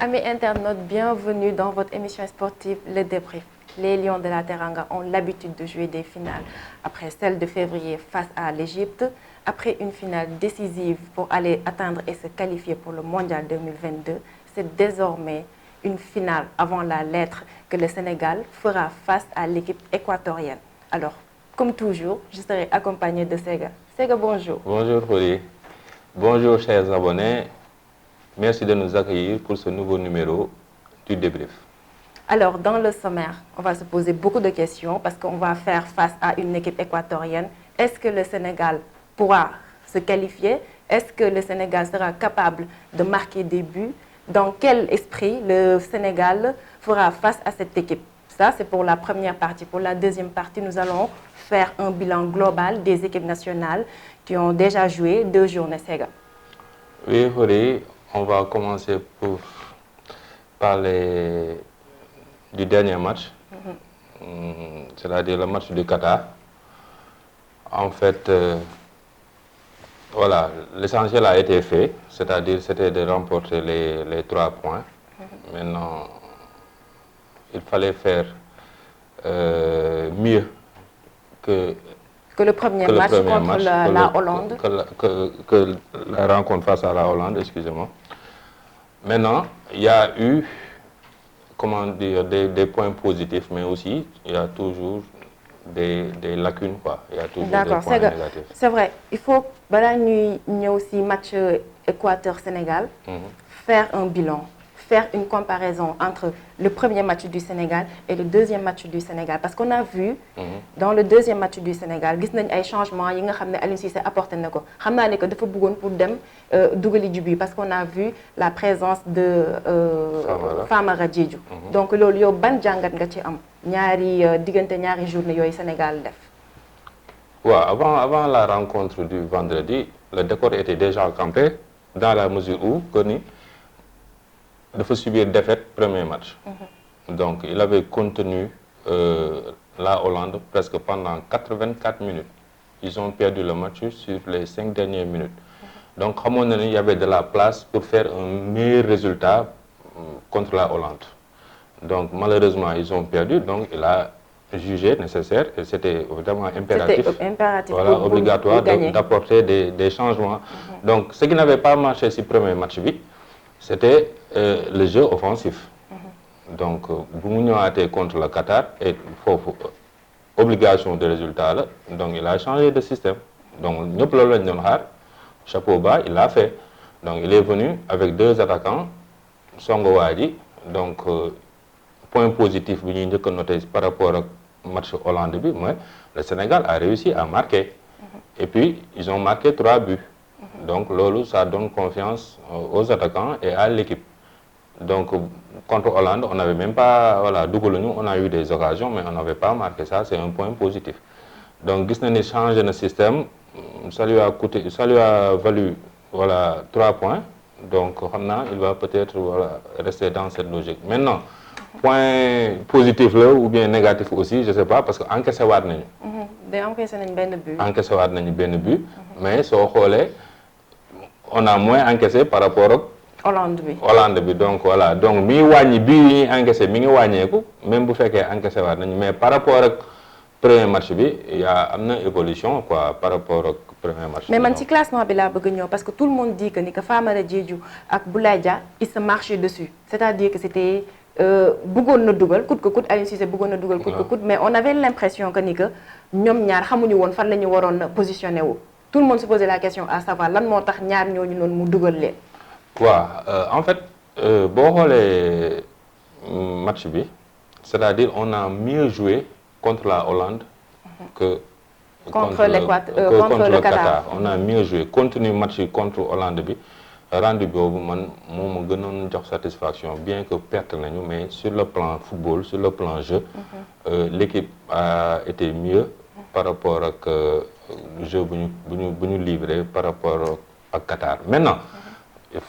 Amis internautes, bienvenue dans votre émission sportive Le Débrief. Les Lions de la Teranga ont l'habitude de jouer des finales après celle de février face à l'Égypte, après une finale décisive pour aller atteindre et se qualifier pour le Mondial 2022. C'est désormais une finale avant la lettre que le Sénégal fera face à l'équipe équatorienne. Alors, comme toujours, je serai accompagnée de Sega. Sega, bonjour. Bonjour, Fori. Bonjour, chers abonnés. Merci de nous accueillir pour ce nouveau numéro du débrief. Alors, dans le sommaire, on va se poser beaucoup de questions parce qu'on va faire face à une équipe équatorienne. Est-ce que le Sénégal pourra se qualifier? Est-ce que le Sénégal sera capable de marquer des buts? Dans quel esprit le Sénégal fera face à cette équipe? Ça, c'est pour la première partie. Pour la deuxième partie, nous allons faire un bilan global des équipes nationales qui ont déjà joué 2 journées. Sega. Oui, Fori, on va commencer pour parler du dernier match, c'est-à-dire le match du Qatar. En fait, voilà, l'essentiel a été fait, c'est-à-dire c'était de remporter les 3 points. Maintenant, il fallait faire mieux que le premier match contre la Hollande. Que la rencontre face à la Hollande, excusez-moi. Maintenant, il y a eu, comment dire, des points positifs, mais aussi, il y a toujours des lacunes, quoi. Il y a toujours des points négatifs. C'est vrai. Il faut, il y a aussi match Équateur-Sénégal, faire un bilan, faire une comparaison entre le premier match du Sénégal et le deuxième match du Sénégal. Parce qu'on a vu, dans le deuxième match du Sénégal, il y a des changements qui Aliou Cissé apporté. Je sais que dafa bëggoon pour dem dougali du but parce qu'on a vu la présence de Famara Diédhiou. Donc loolu yow ban jangat nga ci am ñaari diggante ñaari journée yoy Sénégal def. Ouais, avant la rencontre du vendredi, le décor était déjà campé dans la mesure où Kony de subir défaite premier match. Donc il avait contenu la Hollande presque pendant 84 minutes. Ils ont perdu le match sur les 5 dernières minutes. Donc à un moment donné, il y avait de la place pour faire un meilleur résultat contre la Hollande. Donc malheureusement, ils ont perdu. Donc il a jugé nécessaire et c'était vraiment impératif, voilà, obligatoire d'apporter des changements. Donc ce qui n'avait pas marché sur le premier match, c'était le jeu offensif. Donc, Boumounion a été contre le Qatar et obligation de résultat. Donc, il a changé de système. Donc, chapeau bas, il l'a fait. Donc, il est venu avec 2 attaquants, Songo Wadi. Donc, point positif par rapport au match Hollande, le Sénégal a réussi à marquer. Et puis, ils ont marqué 3 buts. Donc, Lolo, ça donne confiance aux attaquants et à l'équipe. Donc, contre Hollande, on n'avait même pas, voilà, on a eu des occasions, mais on n'avait pas marqué ça, c'est un point positif. Donc, Gisnani change de système, ça lui a valu, voilà, 3 points. Donc, il va peut-être, voilà, rester dans cette logique. Maintenant, point positif là, ou bien négatif aussi, je ne sais pas, parce qu'encaissé waat nañu. Encaissé nañu benn but. Encaissé waat nañu benn but, mais soo xoolee, on a moins encaissé par rapport à Hollande bi. Donc voilà, donc mi wàññi bii encaissé mi ngi wàññeeku même bu fekkee encaissé waat nañu, mais par rapport ak premier match bi il y a une évolution quoi par rapport au premier match. Mais man ci classement bi laa bëgg ñëw parce que tout le monde dit que Famara Diédhiou ak Boulaye Dia ils se marchaient dessus, c'est-à-dire que c'était bëggoon na dugal coûte que coûte Aliou Cissé bëggoon na dugal coûte que coûte, mais on avait l'impression que ñoom ñaar xamuñu woon fan la ñu waroon positionné wu. Tout le monde se posait la question à savoir lan moo tax ñaar ñooñu noonu mu dugal leen. En fait, bon les match bi, c'est-à-dire on a mieux joué contre la Hollande que contre le Qatar. On a mieux joué. Continue match contre Hollande bi, rendu boobu man moo gënoon jox satisfaction bien que perte nañu, mais sur le plan football, sur le plan jeu, l'équipe a été mieux par rapport au jeu bu ñu livré par rapport au Qatar. Maintenant, il ne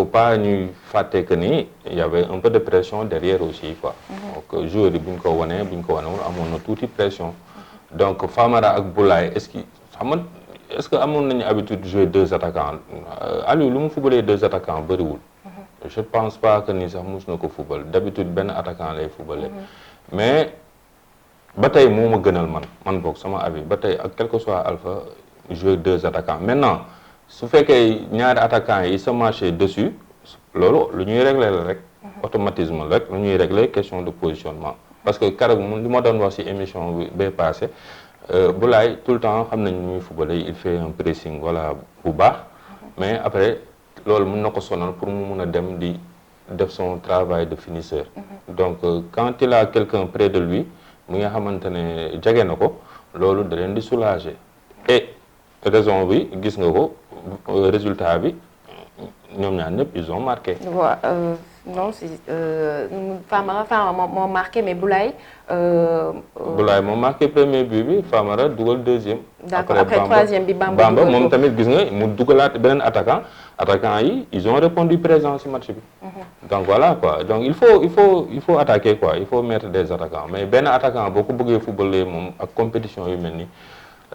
faut pas nous faire que il y avait un peu de pression derrière aussi quoi. Donc joueur yi buñ ko wone amoon na tuuti pression. Donc Famara ak Boulaye est-ce que amoon nañu habitude de jouer 2 attaquants Aliou lu mu footballé 2 attaquants bëriwul. je pense pas que ni sax mus na ko football d'habitude benn attaquant lay footballé mais ba tey moo ma gënal man boog sama avis ba tey ak quel que soit Alpha jouer 2 attaquants maintenant su fekkee ñaari attaquants yi se marché dessus loolu lu ñuy régler la rek automatisme rek lu ñuy régler question de positionnement parce que keroog li ma doon wax ci émission bi bay passé Boulaye tout le temps xam nañ ni muy footballé il fait un pressing voilà bu baax mais après loolu mën na ko sonal pour mu mun a dem di def son travail de finisseur donc quand il a quelqu'un près de lui mi nga xamante ne jege na ko loolu da leen di soulager et raison bi gis nga ko résultat bi ñoom ñaar ñëpp ils ont marqué. waaw non si Famara moo marqué mais Boulaye. Boulaye moo marqué premier but bi Famara dugal deuxième. d'accord après troisième bi Bamba moom tamit gis nga mu dugalaat beneen attaquant yi ils ont répondu présent ci match bi. donc voilà quoi donc il faut attaquer quoi il faut mettre des attaquants mais benn attaquant boo ko bëggee footballer moom ak compétition yu mel nii.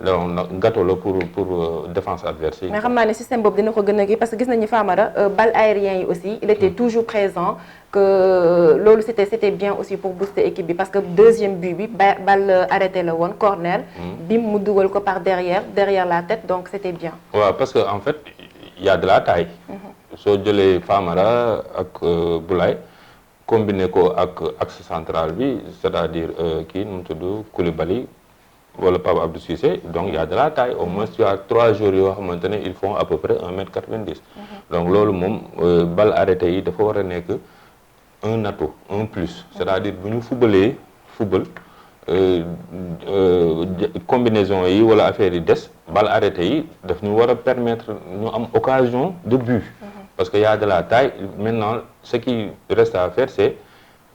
donc gâteau la pour défense adverse yi. mais xam naa ne système boobu dina ko gën a kii parce que gis nañu Famara balle aérienne yi aussi il était toujours présent que loolu c'était bien aussi pour booster équipe bi parce que deuxième but bi balle arrêté la woon corner. bi mu dugal ko par derrière la tête donc c'était bien. waaw parce que en fait il y a de la taille. soo jëlee Famara ak Boulaye combiné ko ak axe central bi c'est-à-dire kii nu mu tudd Koulibaly. wala Pape Abdou Cissé donc il y a de la taille au moins tu as 3 joueurs yoo xamante ne ils font à peu près 1m90 donc loolu moom balle arrêté yi dafa war a nekk un atout un plus c'est-à-dire bu ñu football combinaison yi wala affaire yi des balle arrêté yi daf ñu war a permettre ñu am occasion de but parce que y a de la taille maintenant ce qui reste à faire c'est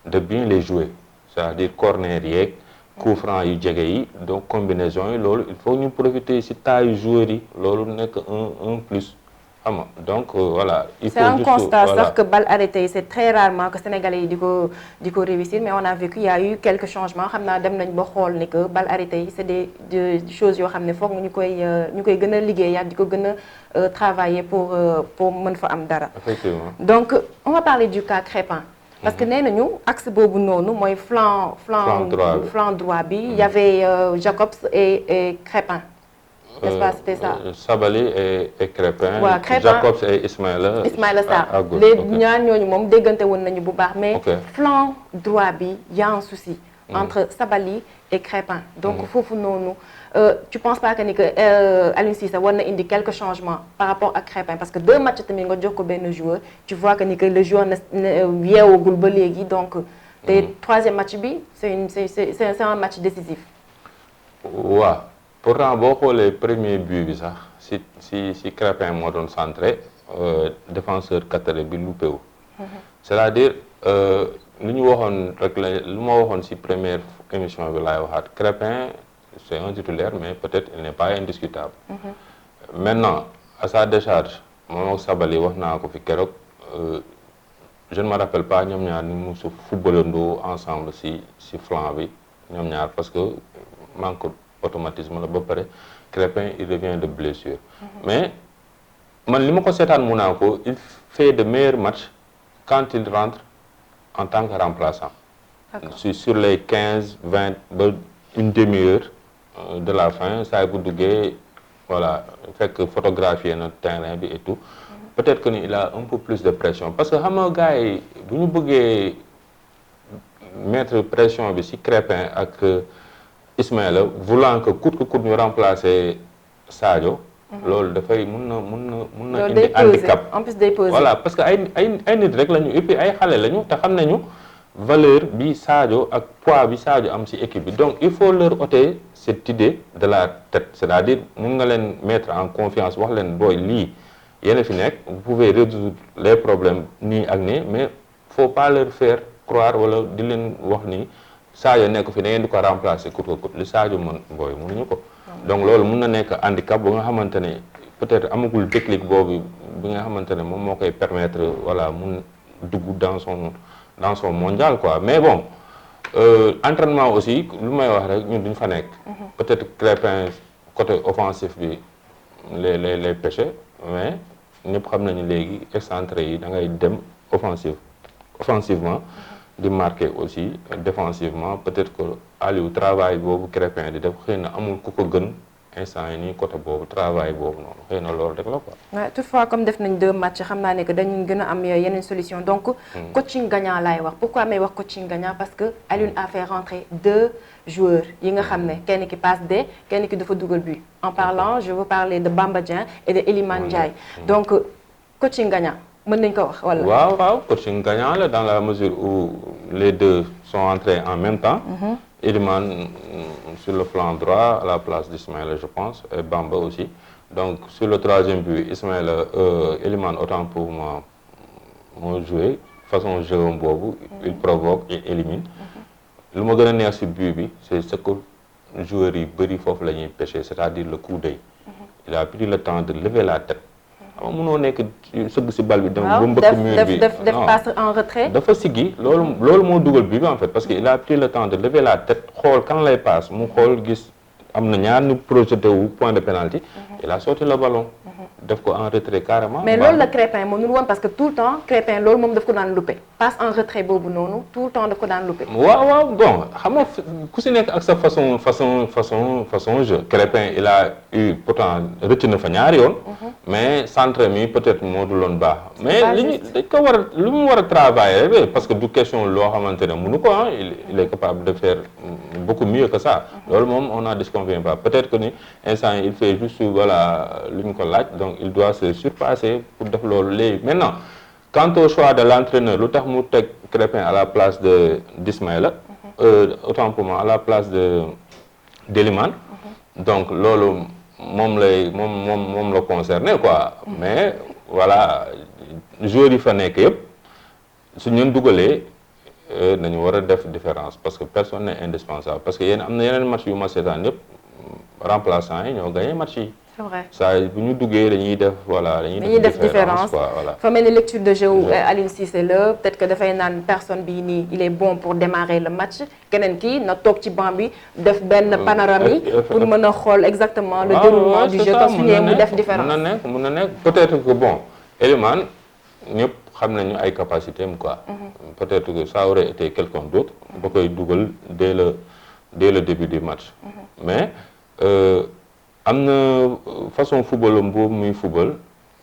de bien les jouer c'est-à-dire corner yeeg coup franc yu jege yi donc combinaison yi loolu il faut ñu profiter ci taille joueurs yi loolu nekk un plus xam nga donc voilà. il faut c'est un juste, constat voilà. sax que balle arrêtée yi c'est très rarement que sénégalais yi di ko réussir mais on a vu qu'il y a eu quelques changements xam naa dem nañ ba xool ni que balle arrêtée yi c'est des choses yoo xam ne foog ñu koy gën a liggéeyaat di ko gën a travailler pour mën fa am dara. Effectivement. donc on va parler du cas Crépin. parce que nee nañu axe boobu noonu mooy flanc droit bi il y avait Jacobs et Crépin. n'est-ce pas c'était ça. Sabali et Crépin. waaw Crépin Jacobs et Ismaïla Sarr les ñaar ñooñu moom déggante woon nañu bu baax. mais flanc droit bi y a un souci. entre Sabali et Crépin. donc foofu noonu tu penses pas que ni que Aliou Cissé war na indi quelques changements par rapport ak Crépin parce que 2 matchs tamit nga jox ko benn joueur tu vois que ni que le joueur ne yeewagul ba léegi donc te 3e match bi c'est un match décisif. waaw pourtant boo xoolee premier but bi sax si Crépin moo doon centré défenseur Qatarais bi loupé wu. c'est-à-dire lu ñu waxoon rek lu ma waxoon si première émission bi laay waxaat Crépin c'est un titulaire mais peut-être il n'est pas indiscutable. Maintenant à sa décharge moom ak Sabali wax naa ko fi keroog je ne me rappelle pas ñoom ñaar ni mu su footballandoo ensemble si flanc bi ñoom ñaar parce que manque automatisme la ba pare Crépin il revient de blessure. mais man li ma ko seetaan Monaco il fait de meilleurs matchs quand il rentre en tant que remplaçant. sur les 15-20 ba une demi-heure de la fin saa bu duggee voilà fekk photographier na terrain bi et tout peut-être que ni il a un peu plus de pression parce que xam nga gars yi bu ñu bëggee mettre pression bi ci Crépin ak Ismaïla voulant que coûte que coûte ñu remplacer Sadio. loolu dafay mun na indi handicap en plus day peser voilà parce que ay nit rek lañu et puis ay xale lañu te xam nañu valeur bi Sadio ak poids bi Sadio am ci équipe bi donc il faut leur ôter cette idée de la tête c'est-à-dire mun nga leen mettre en confiance wax leen booy lii yéen a fi nekk vous pouvez résoudre les problèmes nii ak nii mais faut pas leur faire croire wala di leen wax ni Sadio nekk fi da ngeen di ko remplacer coûte que coûte li Sadio mën booy mënuñu ko. donc loolu mun na nekk handicap ba nga xamante ne peut-être amagul technique boobu bi nga xamante ne moom moo koy permettre voilà mun dugg dans son mondial quoi mais bon entraînement aussi lu may wax rek ñun duñ fa nekk. peut-être Crépin côté offensif bi les péchés mais ñëpp xam nañu léegi excentré yi da ngay dem offensivement di marquer aussi défensivement peut-être que Aliou travail boobu Crépin di def xëy na amul ku ko gën instant yi nii côté boobu travail boobu noonu xëy na loolu rek la quoi. Ouais, toutefois comme def nañ 2 matchs xam naa ne que dañu gën a am yeneen solution donc coaching gagnant laay wax pourquoi may wax coaching gagnant parce que Aliou a fait rentrer 2 joueurs yi nga xam ne kenn ki passe D kenn ki dafa dugal but en parlant je veux parler de Bamba Dieng et de Elimane Ndiaye donc coaching gagnant mën nañ ko wax wala. waaw coaching gagnant la dans la mesure où les deux sont entrés en même temps. Elimane sur le flanc droit à la place d'Ismaïla je pense et Bamba aussi donc sur le 3e but Elimane autant pour moi moo joué façon jeu boobu il provoque il élimine. lu ma gën a neex ci but bi c'est ce que joueurs yi bëri foofu la ñuy pêcher c'est-à-dire le coup d'œil. Il a pris le temps de lever la tête. xam nga mënoo nekk sëgg ci bal bi. dem ba mbëkk mur bi def passe en retrait. dafa siggi loolu moo dugal bi en fait parce que il a pris le temps de lever la tête xool kan lay passe mu xool gis am na ñaar ñu projeté wu point de pénalty. il a sorti le ballon. def ko en retrait carrément. mais loolu la Crépin mënul woon parce que tout le temps Crépin loolu moom daf ko daan loupé passe en retrait boobu noonu tout le temps daf ko daan loupé. waaw bon xam nga ku si nekk ak sa façon jeu Crépin il a eu pourtant rëcc na fa ñaari yoon. mais centre mi peut-être moo dul woon baax. mais dañ ko war a lu mu war a travailler parce que du question loo xamante ne mënu ko il est capable de faire beaucoup mieux que ça. loolu moom on n'en disconvient pas peut-être que ni instant il fait juste voilà lu ñu ko laaj donc il doit se surpasser pour def loolu léegi maintenant quant au choix de l'entraîneur lu tax mu teg Crépin à la place d'Ismaïla autant pour moi à la place d'Elimane donc loolu moom la concerné quoi mais voilà joueurs yi fa nekk yëpp su ñu dugalee nañu war a def différence parce que personne n'est indispensable parce que am na yeneen match yu ma seetaan yëpp remplaçants yi ñoo gagné match yi. C'est vrai. Ça bu ñu duggee dañuy def différence quoi voilà. fa mel ni lecture de jeu Aliou Cissé la peut-être que dafay naan personne bii nii il est bon pour démarrer le match keneen kii na toog ci banc bi def benn panorama pour mën a xool exactement le déroulement du jeu comme su ñëwee mu def différence. mën na nekk peut-être que bon Elimane ñëpp xam nañu ay capacité am quoi. peut-être que ça aurait été quelqu'un d'autre ba koy dugal dès le début du match. mais am na façon football boobu muy football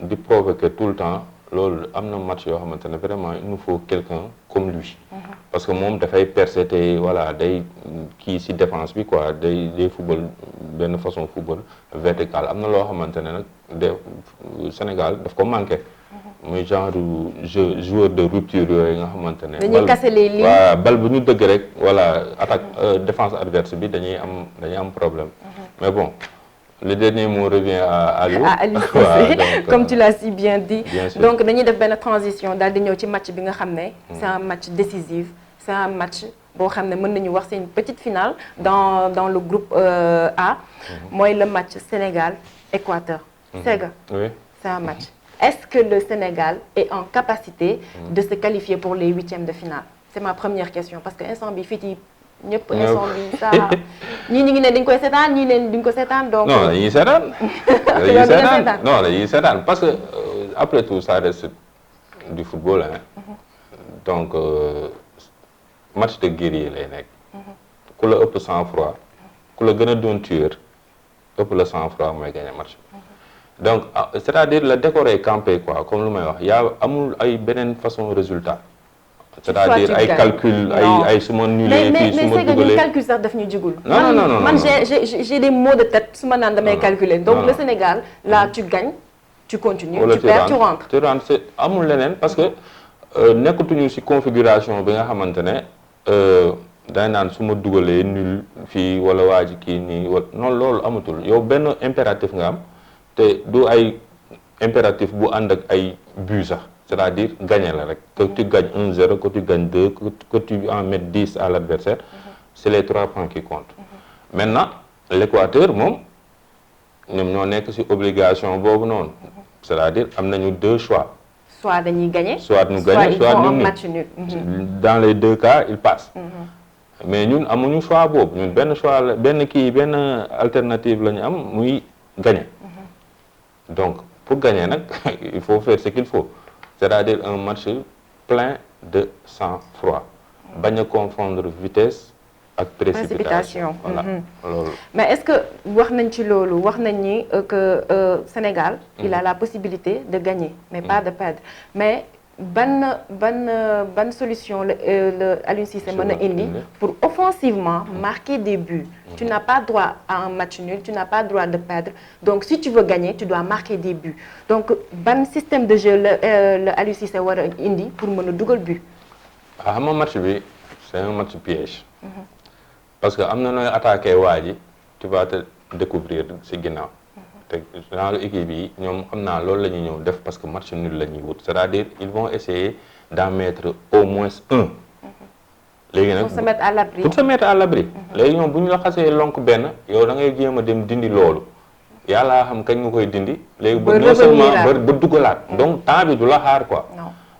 di provoquer tout le temps loolu am na match yoo xamante ne vraiment il nous faut quelqu'un comme lui. parce que moom dafay perséter voilà day kii ci défense bi quoi day football benn façon football vertical am na loo xamante ne nag Sénégal daf ko manqué. muy genre joueur de rupture yooyu nga xamante ne. dañuy casser les lignes waaw bal bu ñu dëgg rek voilà attaque défense adverse bi dañuy am problème. mais bon. Le dernier mot revient à Aliou. À Aliou Cissé, comme tu l'as si bien dit. Bien sûr. Donc dañuy def benn transition daal di ñëw ci match bi nga xam ne. c'est un match décisif c'est un match boo xam ne mën nañu wax c'est une petite finale dans le groupe A. mooy le match Sénégal-Équateur. Sega. Oui. C'est un match. Est-ce que le Sénégal est en capacité de se qualifier pour les 8e de finale? C'est ma première question parce que instant bi fii ñëpp instant bi ça ñii ñu ngi ne dañ koy seetaan ñii ne duñ ko seetaan donc. non dañuy seetaan. dañuy seetaan parce que après tout ça reste du football donc match de guerrier lay nekk. ku la ëpp sang-froid ku la gën a doon tueur ëpp la sang-froid mooy gagner match. donc c'est-à-dire le décor est campé quoi comme lu may wax amul ay beneen façon résultat. c'est-à-dire ay calcul ay su ma nulee fii su ma dugalee mais calcul sax daf ñu jigul. non man j'ai des maux de tête su ma naan damay calculer. donc le Sénégal là tu gagnes tu continues. tu perds tu rentres. tu rentres c'est amul leneen parce que nekkatuñu ci configuration bi nga xamante ne day naan su ma dugalee nul fii wala waa ji kii nii wala non loolu amatul yow benn impératif nga am te du ay impératif bu ànd ak ay but sax. c'est-à-dire gagner la rek que tu gagnes 1-0 que tu gagnes 2 que tu en mettes 10 à l'adversaire c'est les 3 points qui comptent. Maintenant l'Équateur moom ñoom ñoo nekk ci obligation boobu noonu c'est-à-dire am nañu 2 choix. soit dañuy gagner soit ñu gagner soit ñu match nul. dans les 2 cas ils passent. mais ñun amuñu choix boobu ñun benn choix la benn alternative la ñu am muy gagner. donc pour gagner nag il faut faire ce qu'il faut. c'est-à-dire un match plein de sang-froid. bañ a confondre vitesse ak précipitation. Voilà loolu. mais est-ce que wax nañ ci loolu wax nañ ni que Sénégal. il a la possibilité de gagner mais pas de perdre mais ban solution la Aliou Cissé mën a indi pour offensivement marquer des buts. Tu n'as pas droit à un match nul, tu n'as pas droit de perdre. Donc si tu veux gagner, tu dois marquer des buts. Donc ban système de jeu la Aliou Cissé war a indi pour mën a dugal but. xam nga match bi c'est un match piège. parce que am na nooy attaqué waa ji tu vas te découvrir ci ginnaaw. te genre équipe yi ñoom xam naa loolu la ñuy ñëw def parce que match nul la ñuy wut c'est-à-dire ils vont essayer d'en mettre au moins un. léegi nag pour se mettre à l'abri. pour se mettre à l'abri. léegi ñoom bu ñu la xasee lonk benn yow da ngay jéem a dem dindi loolu yàlla xam kañ nga koy dindi. léegi ba non seulement ba dugalaat. donc temps bi du la xaar quoi.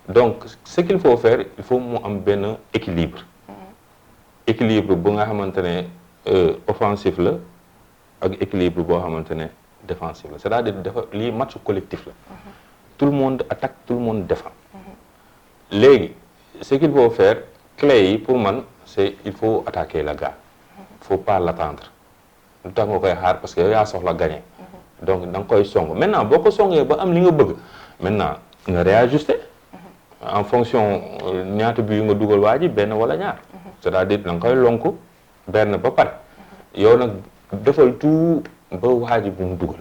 donc ce qu'il faut faire il faut mu am benn équilibre. équilibre bu nga xamante ne offensif la ak équilibre boo xamante ne défensif la c'est-à-dire dafa lii match collectif la. tout le monde attaque tout le monde défend. léegi ce qu'il faut faire clé yi pour man c'est il faut attaquer le gars. il faut pas l'attendre. lu tax nga koy xaar parce que yow yaa soxla gagner. donc da nga koy song maintenant boo ko songee ba am li nga bëgg maintenant nga réajuster. en fonction ñaata bi yu nga dugal waa ji benn wala ñaar. c'est-à-dire da nga koy lonku benn ba pare yow nag defal tout ba waa ji bu mu dugal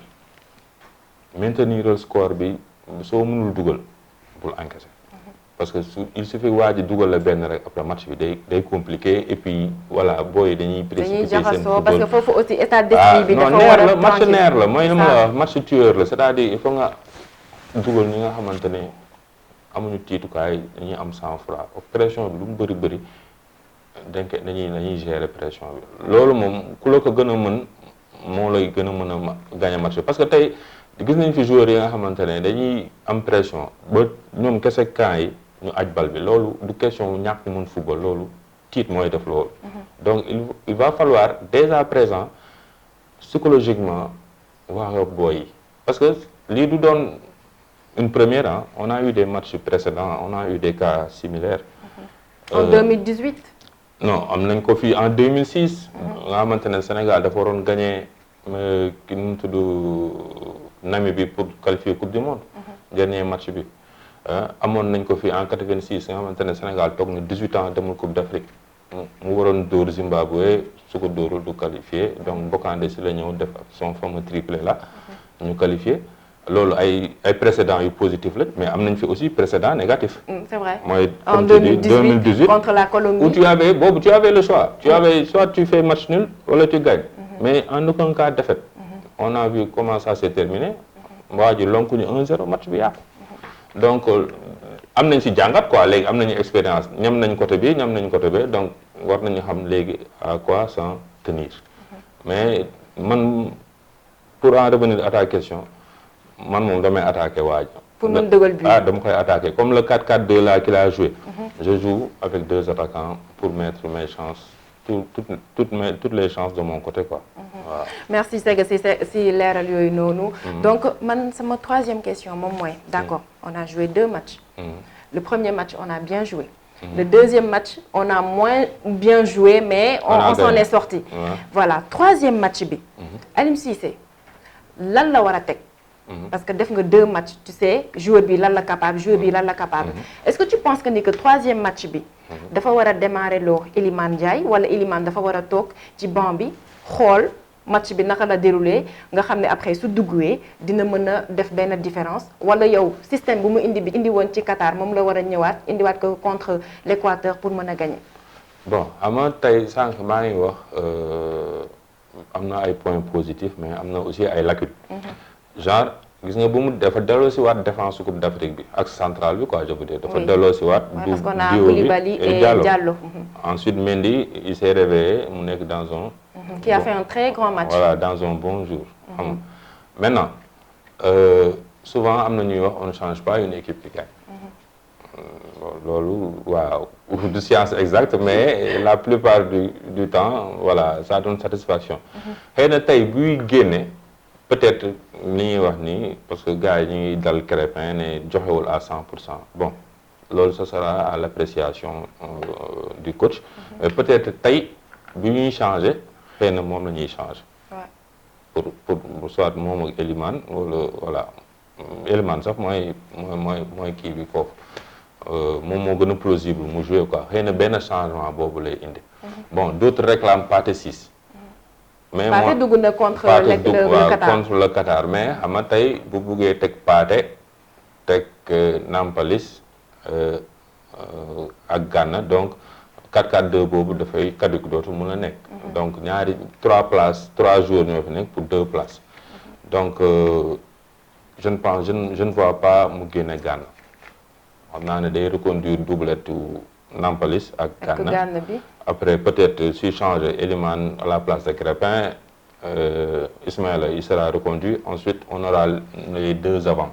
maintenir le score bi soo mënul dugal bul encaisser parce que il suffit waa ji dugal la benn rek après match bi day compliqué et puis voilà booy dañuy précipiter seen football parce que foofu aussi état d'esprit bi dafa war a match neer la mooy li ma la wax match tueur la c'est-à-dire il faut nga dugal ñi nga xamante ne amuñu tiitukaay dañuy am sang-froid pression bi lu mu bëri dañuy gérer pression bi loolu moom ku la ko gën a mën moo lay gën a mën a gagner match bi parce que tey gis nañ fi joueurs yi nga xamante ne dañuy am pression ba ñoom kese camp yi ñu aj bal bi loolu du question ñàkk mën football loolu tiit mooy def loolu. donc il va falloir dès à présent psychologiquement wax ak booy yi parce que lii du doon une première hein. On a eu des matchs précédents on a eu des cas similaires. En 2018. non am nañ ko fii en 2006. nga xamante ne Sénégal dafa waroon gagner ki nu mu tudd Namibie pour qualifier coupe du monde. dernier match bi. amoon nañ ko fii en 86 nga xamante ne Sénégal toog na 18 ans demul coupe d'Afrique mu waroon dóor Zimbabwe su ko dóorul du qualifié donc Bokandé si la ñëw def son fameux triplé là. ñu qualifié. loolu ay précédents yu positif la mais am nañ fi aussi précédent négatif. c'est vrai mooy en 2018 contre la Colombie. où tu avais le choix soit tu fais match nul wala tu gagnes. mais en aucun cas défaite. on a vu comment ça s'est terminé. waa ji lonku ñu 1-0 match bi yàqu. donc am nañ ci jàngat quoi léegi am nañu expérience ñam nañ côté bi ñam nañ côté bi donc war nañu xam léegi à quoi s'en tenir. mais man pour en revenir à ta question. man moom damay attaqué waaj. pour mën dugal but dama koy attaqué comme le 4-4-2 là qu'il a joué. je joue avec 2 attaquants pour mettre mes chances toutes les chances de mon côté quoi. waaw. merci Sega si leeral yooyu noonu. donc man sama troisième question moom mooy. d'accord on a joué 2 matchs. le premier match on a bien joué. le deuxième match on a moins bien joué mais on s'en est sorti. voilà troisième match bi. Aliou Cissé lan la war a teg. parce que def nga 2 matchs tu sais joueur bi lan la capable joueur bi lan la capable. est-ce que tu penses que ni que troisième match bi. dafa war a démarrer loo Iliman Ndiaye wala Iliman dafa war a toog ci banc bi xool match bi naka la déroulé nga xam ne après su dugguwee dina mën a def benn différence wala yow système bu mu indi woon ci Qatar moom la war a ñëwaat indiwaat ko contre l'Équateur pour mën a gagner. bon xam nga tey sànq maa ngi wax am na ay points positifs mais am na aussi ay lacunes. genre gis nga bu mu dafa delloo si waat défense coupe d'Afrique bi ak centrale bi quoi je veux dire dafa delloo si waat parce qu'on a Koulibaly et Diallo. ensuite Mendy il s'est réveillé mu nekk dans un qui a fait un très grand match voilà dans un bon jour xam nga maintenant souvent am na ñuy wax on ne change pas une équipe qui gagne loolu waaw du science exacte mais la plupart du temps voilà ça donne satisfaction xëy na tey buy génne peut-être li ñuy wax nii parce que gars yi ñu ngi dal Crépin ne joxewul à 100% bon loolu ce sera à l'appréciation du coach. Mais peut-être tey bi ñuy changer xëy na moom la ñuy changer. pour soit moom ak Elimane wala voilà Elimane sax mooy kii bi foofu moom moo gën a plausible mu jouer quoi xëy na benn changement boobu lay indi. Bon d'autres réclament Pathé 6. mais Pathé dugg na contre le Qatar contre le Qatar mais xam nga tey bu buggee teg Pathé teg Nampalys ak Gana donc 4-4-2 boobu dafay caduc dootu mën a nekk. donc ñaari 3 joueurs ñoo fi nekk pour 2 places. donc je ne vois pas mu génne Gana xam naa ne day reconduire doublette Nampalys ak Gana bi. Après peut-être si changer Elimane à la place de Crépin, Ismaïla il sera reconduit. Ensuite on aura les 2 avant.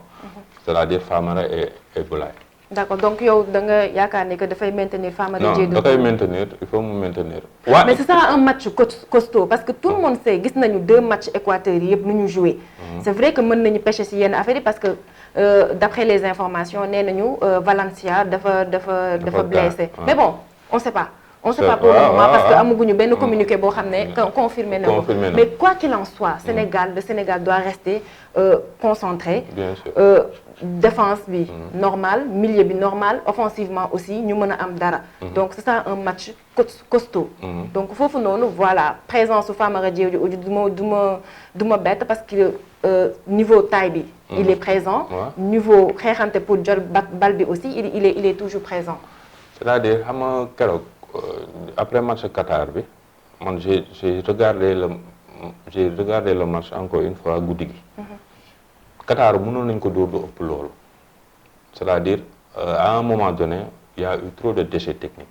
C'est-à-dire Famara et Boulaye. D'accord, donc yow da nga yaakaar ne que dafay maintenir Famara Diédhiou. Non da koy maintenir, il faut mu maintenir. Ouais. Mais ce sera un match costaud parce que tout le monde sait gis nañu 2 matchs équatoriaux yëpp nu ñu joué. C'est vrai que mën nañu pêcher ci yenn affaire yi parce que d'après les informations nee nañu Valencia dafa blessé. Mais bon, on sait pas pour le moment parce que amaguñu benn communiqué boo xam ne confirmé na ko. Mais quoi qu'il en soit, le Sénégal doit rester concentré. Bien sûr. Défense bi normal, milieu bi normal, offensivement aussi ñu mën a am dara. Donc c'est ça un match costaud. Donc foofu noonu voilà présence su Famara Diédhiou du ma bett parce que niveau taille bi il est présent. Niveau xeexante pour jël bal bi aussi il est toujours présent. C'est-à-dire xam nga keroog après match Qatar bi man j'ai regardé le match encore une fois guddi gi. Qatar mënoon nañ ko dóor du ëpp loolu c'est-à-dire à un moment donné il y a eu trop de déchets techniques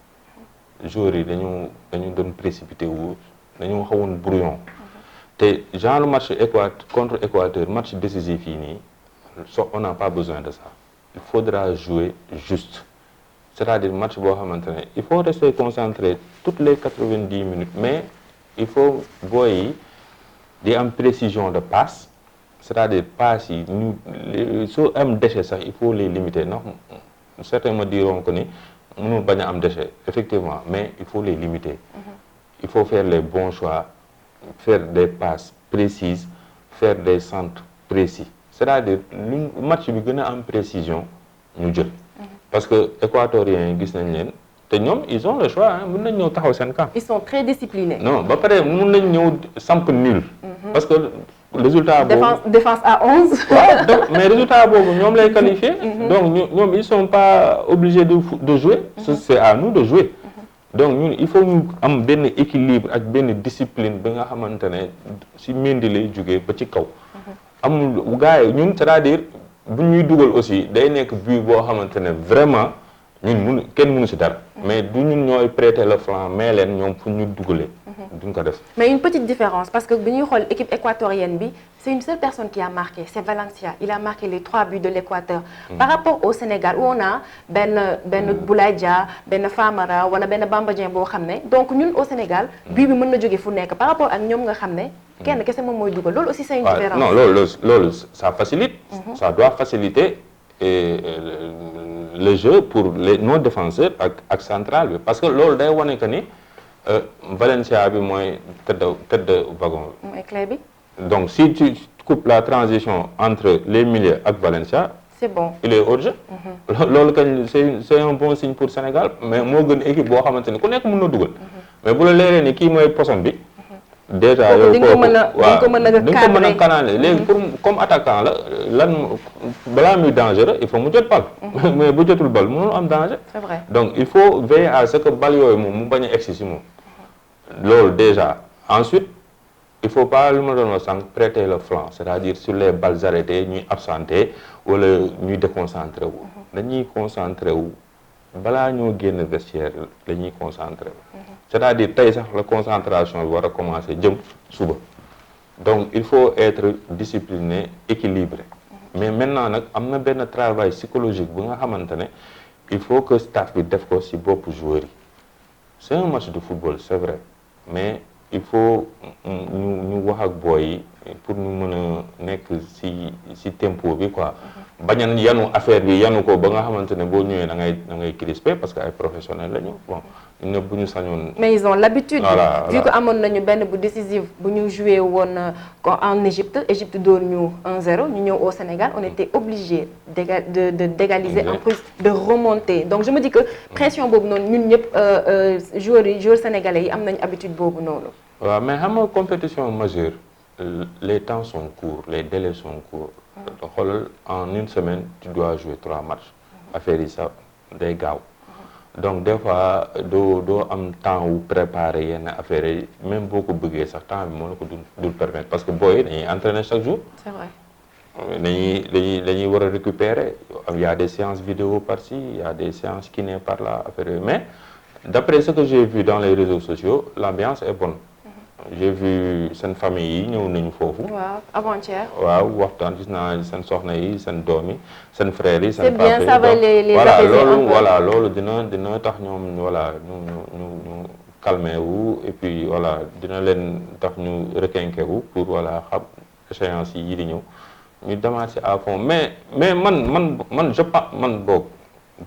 joueurs yi dañu doon précipité wu dañu xawoon brouillon te genre match contre Équateur match décisif yi nii on n'a pas besoin de ça il faudra jouer juste c'est-à-dire match boo xamante ne il faut rester concentré toutes les 90 minutes mais il faut booy yi di am précision de passe. C'est-à-dire passes yi ñu soo am déchet sax il faut les limiter ndax certains me diront que ni mënul bañ a am déchet effectivement mais il faut les limiter. Il faut faire les bons choix faire des passes précises faire des centres précis c'est-à-dire lu match bi gën a am précision ñu jël. parce que équatoriens yi gis nañ leen te ñoom ils ont le choix mën nañ ñëw taxaw seen camp. Ils sont très disciplinés. Non ba pare mën nañ ñëw samp nul. parce que résultat boobu défense à 11. Ouais, mais résultat boobu ñoom lay qualifié. Donc ñoom ils sont pas obligés de jouer. C'est à nous de jouer. Donc ñun il faut ñu am benn équilibre ak benn discipline bi nga xamante ne si Mendy lay jugee ba ci kaw. amul gars yi ñun c'est-à-dire bu ñuy dugal aussi day nekk but boo xamante ne vraiment ñun kenn mënu si dara. mais du ñun ñooy prêter le flanc mais leen ñoom fu ñu dugalee. duñ ko def. Mais une petite différence parce que bu ñuy xool équipe équatorienne bi c'est une seule personne qui a marqué c'est Valencia il a marqué les 3 buts de l'Équateur. Par rapport au Sénégal où on a benn Boulaye Dia benn Famara wala benn Bamba Dieng boo xam ne donc ñun au Sénégal but bi mën na jóge fu nekk par rapport ak ñoom nga xam ne kenn kese moom mooy dugal loolu aussi c'est une différence. Non loolu ça facilite. Ça doit faciliter le jeu pour les non défenseurs ak central bi parce que loolu day wane que ni. Valencia bi mooy tête de wagon bi. mooy clé bi. Donc si tu coupes la transition entre les milieux ak Valencia. C'est bon. Il est hors jeu. loolu kañ c'est un bon signe pour Sénégal mais moo gën équipe boo xamante ni ku nekk mën na dugal. mais bu la leeree ni kii mooy poson bi. déjà yow di nga ko mën a canaliser léegi pour comme attaquant la balaa muy dangereux il faut mu jot bal. mais bu jotul bal mënul am danger. C'est vrai. Donc il faut veiller à ce que bal yooyu moom mu bañ a egsi si moom. loolu déjà ensuite il faut pas lu ma doon wax sànq prêter le flanc c'est-à-dire sur les balles arrêtées ñuy absenté wala ñuy déconcentré wu. dañuy concentré wu balaa ñoo génn vestiaire dañuy concentré wu. c'est-à-dire tey sax la concentration bi war a commencer jëm suba. Donc il faut être discipliné équilibré. mais maintenant nag am na benn travail psychologique bu nga xamante ne il faut que staff bi def ko ci boppu joueurs yi. C'est un match de football c'est vrai mais il faut ñu wax ak boy yi pour ñu mën a nekk si tempo bi quoi. bañan yanu affaire bi yanu ko ba nga xamante ne boo ñëwee da ngay crispé parce que ay professionnels lañu bon ñëpp bu ñu sañoon. mais ils ont l'habitude. Voilà, vu que amoon nañu benn bu décisive bu ñu joué woon en Égypte dóor ñu 1-0 ñu ñëw au Sénégal on était obligé de d'égaliser en plus de remonter donc je me dis que pression boobu noonu ñun ñëpp joueurs sénégalais yi am nañu habitude boobu noonu. waaw mais xam nga compétition majeure les temps sont courts les délais sont courts. xoolal en une semaine tu dois jouer 3 matchs affaire yi sax day gaaw donc des fois doo am temps wu préparer yenn affaires yi même boo ko bëggee sax temps bi moo la ko dul permettre parce que booy dañuy entraîner chaque jour. C'est vrai. dañuy war a récupérer il y a des séances vidéo par-ci il y a des séances kiné par là affaire yooyu mais d'après ce que j'ai vu dans les réseaux sociaux l'ambiance est bonne. J'ai vu seen famille yi ñëw nañu foofu. waaw avant-hier. waaw waxtaan gis naa seen soxna yi seen doom yi seen frères yi. c'est bien ça va les apaiser un peu. voilà loolu dina tax ñoom voilà ñu calmer wu et puis voilà dina leen tax ñu requinquer wu pour voilà xam échéance yi di ñëw ñu demaat si à fond mais man je pas man boog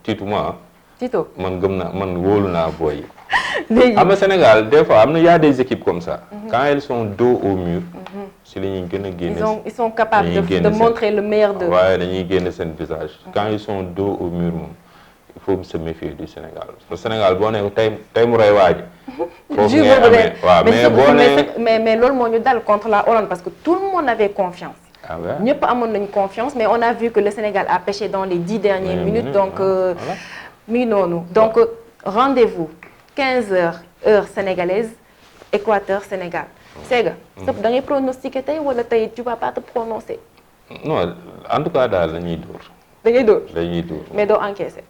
tiituma. Tito man gëm naa man wóolu naa booy yi. léegi am na Sénégal des fois am na y a des équipes comme ça. Quand elles sont dos au mur. si la ñuy gën a génne. ils sont capables de montrer le meilleur d'eux. waaye dañuy génne seen visage. quand ils sont dos au mur moom il faut se méfier du Sénégal parce que Sénégal boo nee tey mu rey waa ji. foofu ngay amee waaw mais boo nee mais loolu moo ñu dal contre la Hollande parce que tout le monde avait confiance. ah ouais ñëpp amoon nañu confiance mais on a vu que le Sénégal a pêché dans les 10 dernières minutes donc mi ngi noonu donc rendez-vous 15h heure sénégalaise Équateur Sénégal. Sega da ngay pronostiquer tey wala tey tu vas pas te prononcer. non en tout cas daal dañuy dóor. da ngay dóor dañuy dóor mais doo encaisser.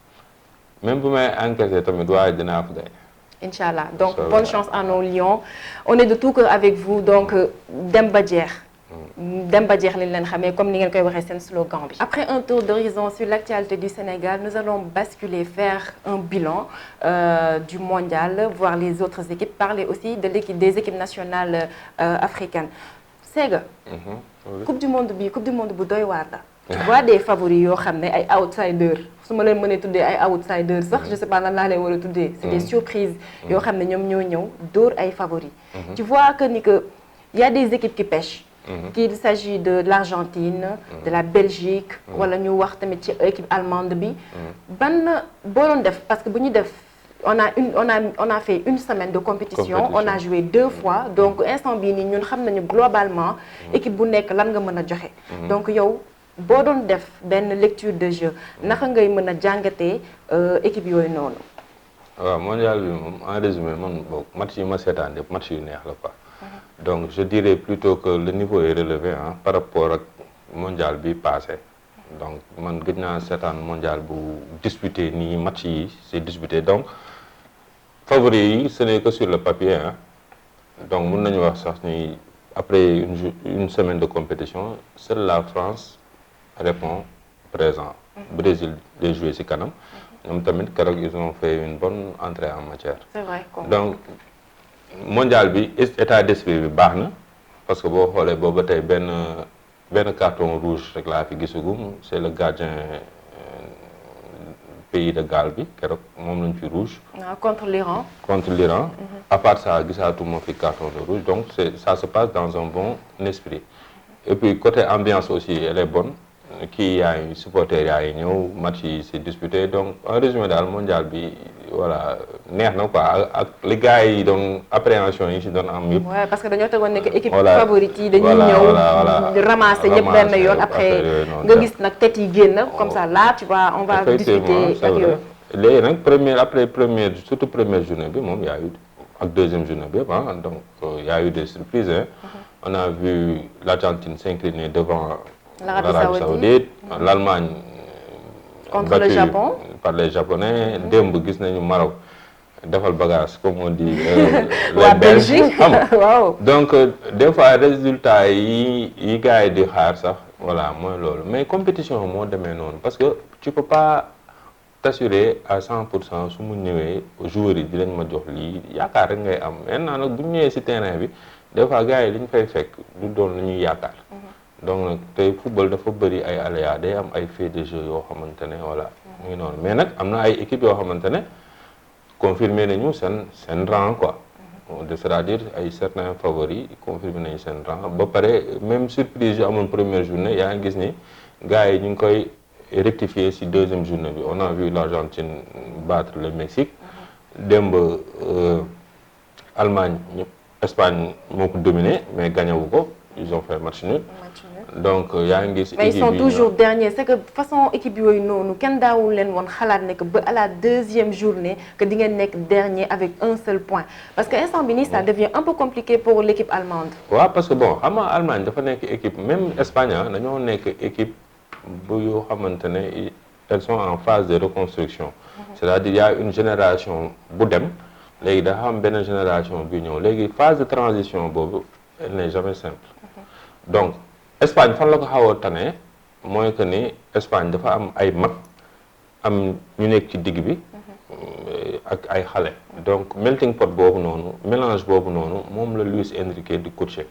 même bu may encaisser tamit waaye dinaa ko gagner. Inch'Allah donc bonne chance à nos Lions on est de tout cœur avec vous donc dem ba jeex. dem ba jeex lañ leen xamee comme ni ngeen koy waxee seen slogan bi. Après un tour d'horizon sur l'actualité du Sénégal nous allons basculer faire un bilan du mondial voir les autres équipes parler aussi de l'équipe des équipes nationales africaines. Sega. coupe du monde bu doy waar la. tu vois des favoris yoo xam ne ay outsiders su ma leen mënee tuddee ay outsiders sax je sais pas nan laa leen war a tuddee. c'est des surprises yoo xam ne ñoom ñoo ñëw dóor ay favoris. tu vois que ni que y a des équipes qui pêchent. qu'il s'agit de l'Argentine, de la Belgique wala ñu wax tamit ci équipe allemande bi. ban boo doon def parce que bu ñu def on a fait une semaine de compétition. On a joué 2 fois donc instant bii nii ñun xam nañu globalement équipe bu nekk lan nga mën a joxe. donc yow boo doon def benn lecture de jeu naka ngay mën a jàngatee équipe yooyu noonu. waaw mondial bi moom en résumé man boog match yi ma seetaan yëpp match yu neex la quoi. donc je dirais plutôt que le niveau est relevé par rapport ak mondial bi passé donc man gëj naa seetaan mondial bu disputé nii match yi c'est disputé donc favori yi ce n'est que sur le papier donc mun nañu wax sax ni après une semaine de compétition seule la France répond présent. Brésil day joué ci kanam ñoom tamit keroog ils ont fait une bonne entrée en matière. C'est vrai donc mondial bi état d'esprit bi baax na parce que boo xoolee booba tey benn carton rouge rek laa fi gisagum c'est le gardien pays de Galles bi keroog moom lañ fi rouge. contre l'Iran. À part ça gisaatuma fi carton de rouge donc ça se passe dans un bon esprit et puis côté ambiance aussi elle est bonne kii yaa ngi supporters yaa ngi ñëw match yi c'est disputé donc en résumé daal mondial bi voilà neex na quoi ak les gars yi doon appréhension yi ci doon am yëpp. ouais parce que dañoo tegoon ne que équipe favorite yi dañuy ñëw ramasser ñëpp benn yoon après nga gis nag tête yi génn comme ça là tu vois on va discuter ak yooyu. léegi nag surtout première journée bi moom y a eu ak deuxième journée bi yëpp donc y a eu des surprises on a vu l'Argentine s'incliner devant l'Arabie Saoudite, l'Allemagne contre le Japon par les Japonais. démb gis nañu Maroc defal bagage comme on dit. la Belgique waaw. donc des fois résultats yi gars yi di xaar sax voilà mooy loolu mais compétition moo demee noonu parce que tu peux pas t'assurer à 100% su mu ñëwee joueurs yi dinañ ma jox lii yaakaar rek ngay am maintenant nag bu ñu ñëwee ci terrain bi des fois gars yi li ñu fay fekk du doon lu ñuy yaakaar. donc nag tey football dafa bëri ay aléas day am ay faits de jeu yoo xamante ne voilà mu ngi noonu mais nag am na ay équipes yoo xamante ne confirmé nañu seen rang quoi. c'est-à-dire ay certains favoris confirmé nañu seen rang ba pare même surprise yu amoon première journée yaa ngi gis ni gars yi ñu ngi koy rectifier ci deuxième journée bi on a vu l'Argentine battre le Mexique démb Allemagne Espagne moo ko dominé mais gagné wu ko ils ont fait match nul donc yaa ngi gis. mais ils sont toujours derniers c'est que façon équipe yooyu noonu kenn daawul leen woon xalaat ne que ba à la deuxième journée que di ngeen nekk dernier avec un seul point parce que instant bi nii ça devient un peu compliqué pour l'équipe allemande. waaw parce que bon xam nga Allemagne dafa nekk équipe même Espagne dañoo nekk équipe bu yoo xamante ne elles sont en phase de reconstruction. c'est-à-dire il y a une génération bu dem léegi dafa am benn génération bi ñëw léegi phase de transition boobu elle n'est jamais simple. donc Espagne fan la ko xaw a tane mooy que ni Espagne dafa am ay mag am ñu nekk ci digg bi ak ay xale donc melting pot boobu noonu mélange boobu noonu moom la Luis Enrique di coacher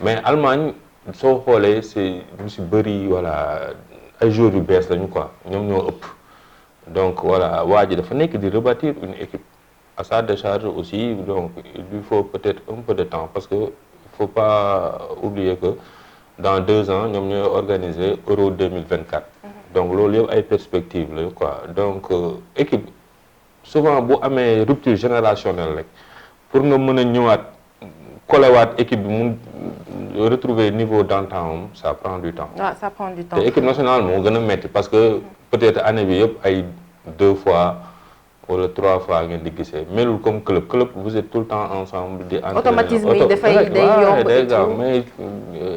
mais Allemagne soo xoolee c'est ñu si bëri voilà ay joueurs yu bees lañu quoi ñoom ñoo ëpp donc voilà waa ji dafa nekk di rebâtir une équipe à sa décharge aussi donc il lui faut peut-être un peu de temps parce que il faut pas oublier que dans 2 ans ñoom ñooy organiser Euro 2024 donc loolu yëpp ay perspectives la quoi donc équipe souvent bu amee rupture générationnelle rek pour nga mën a ñëwaat kolewaat équipe bi mun retrouver niveau d'antan ça prend du temps. waaw ça prend du temps te équipe nationale moo gën a metti parce que peut-être année bi yëpp ay 2 fois wala 3 fois ngeen di gisee melul comme club vous êtes tout le temps ensemble di entraîner automatisme yi dafay day yomb day gaaw mais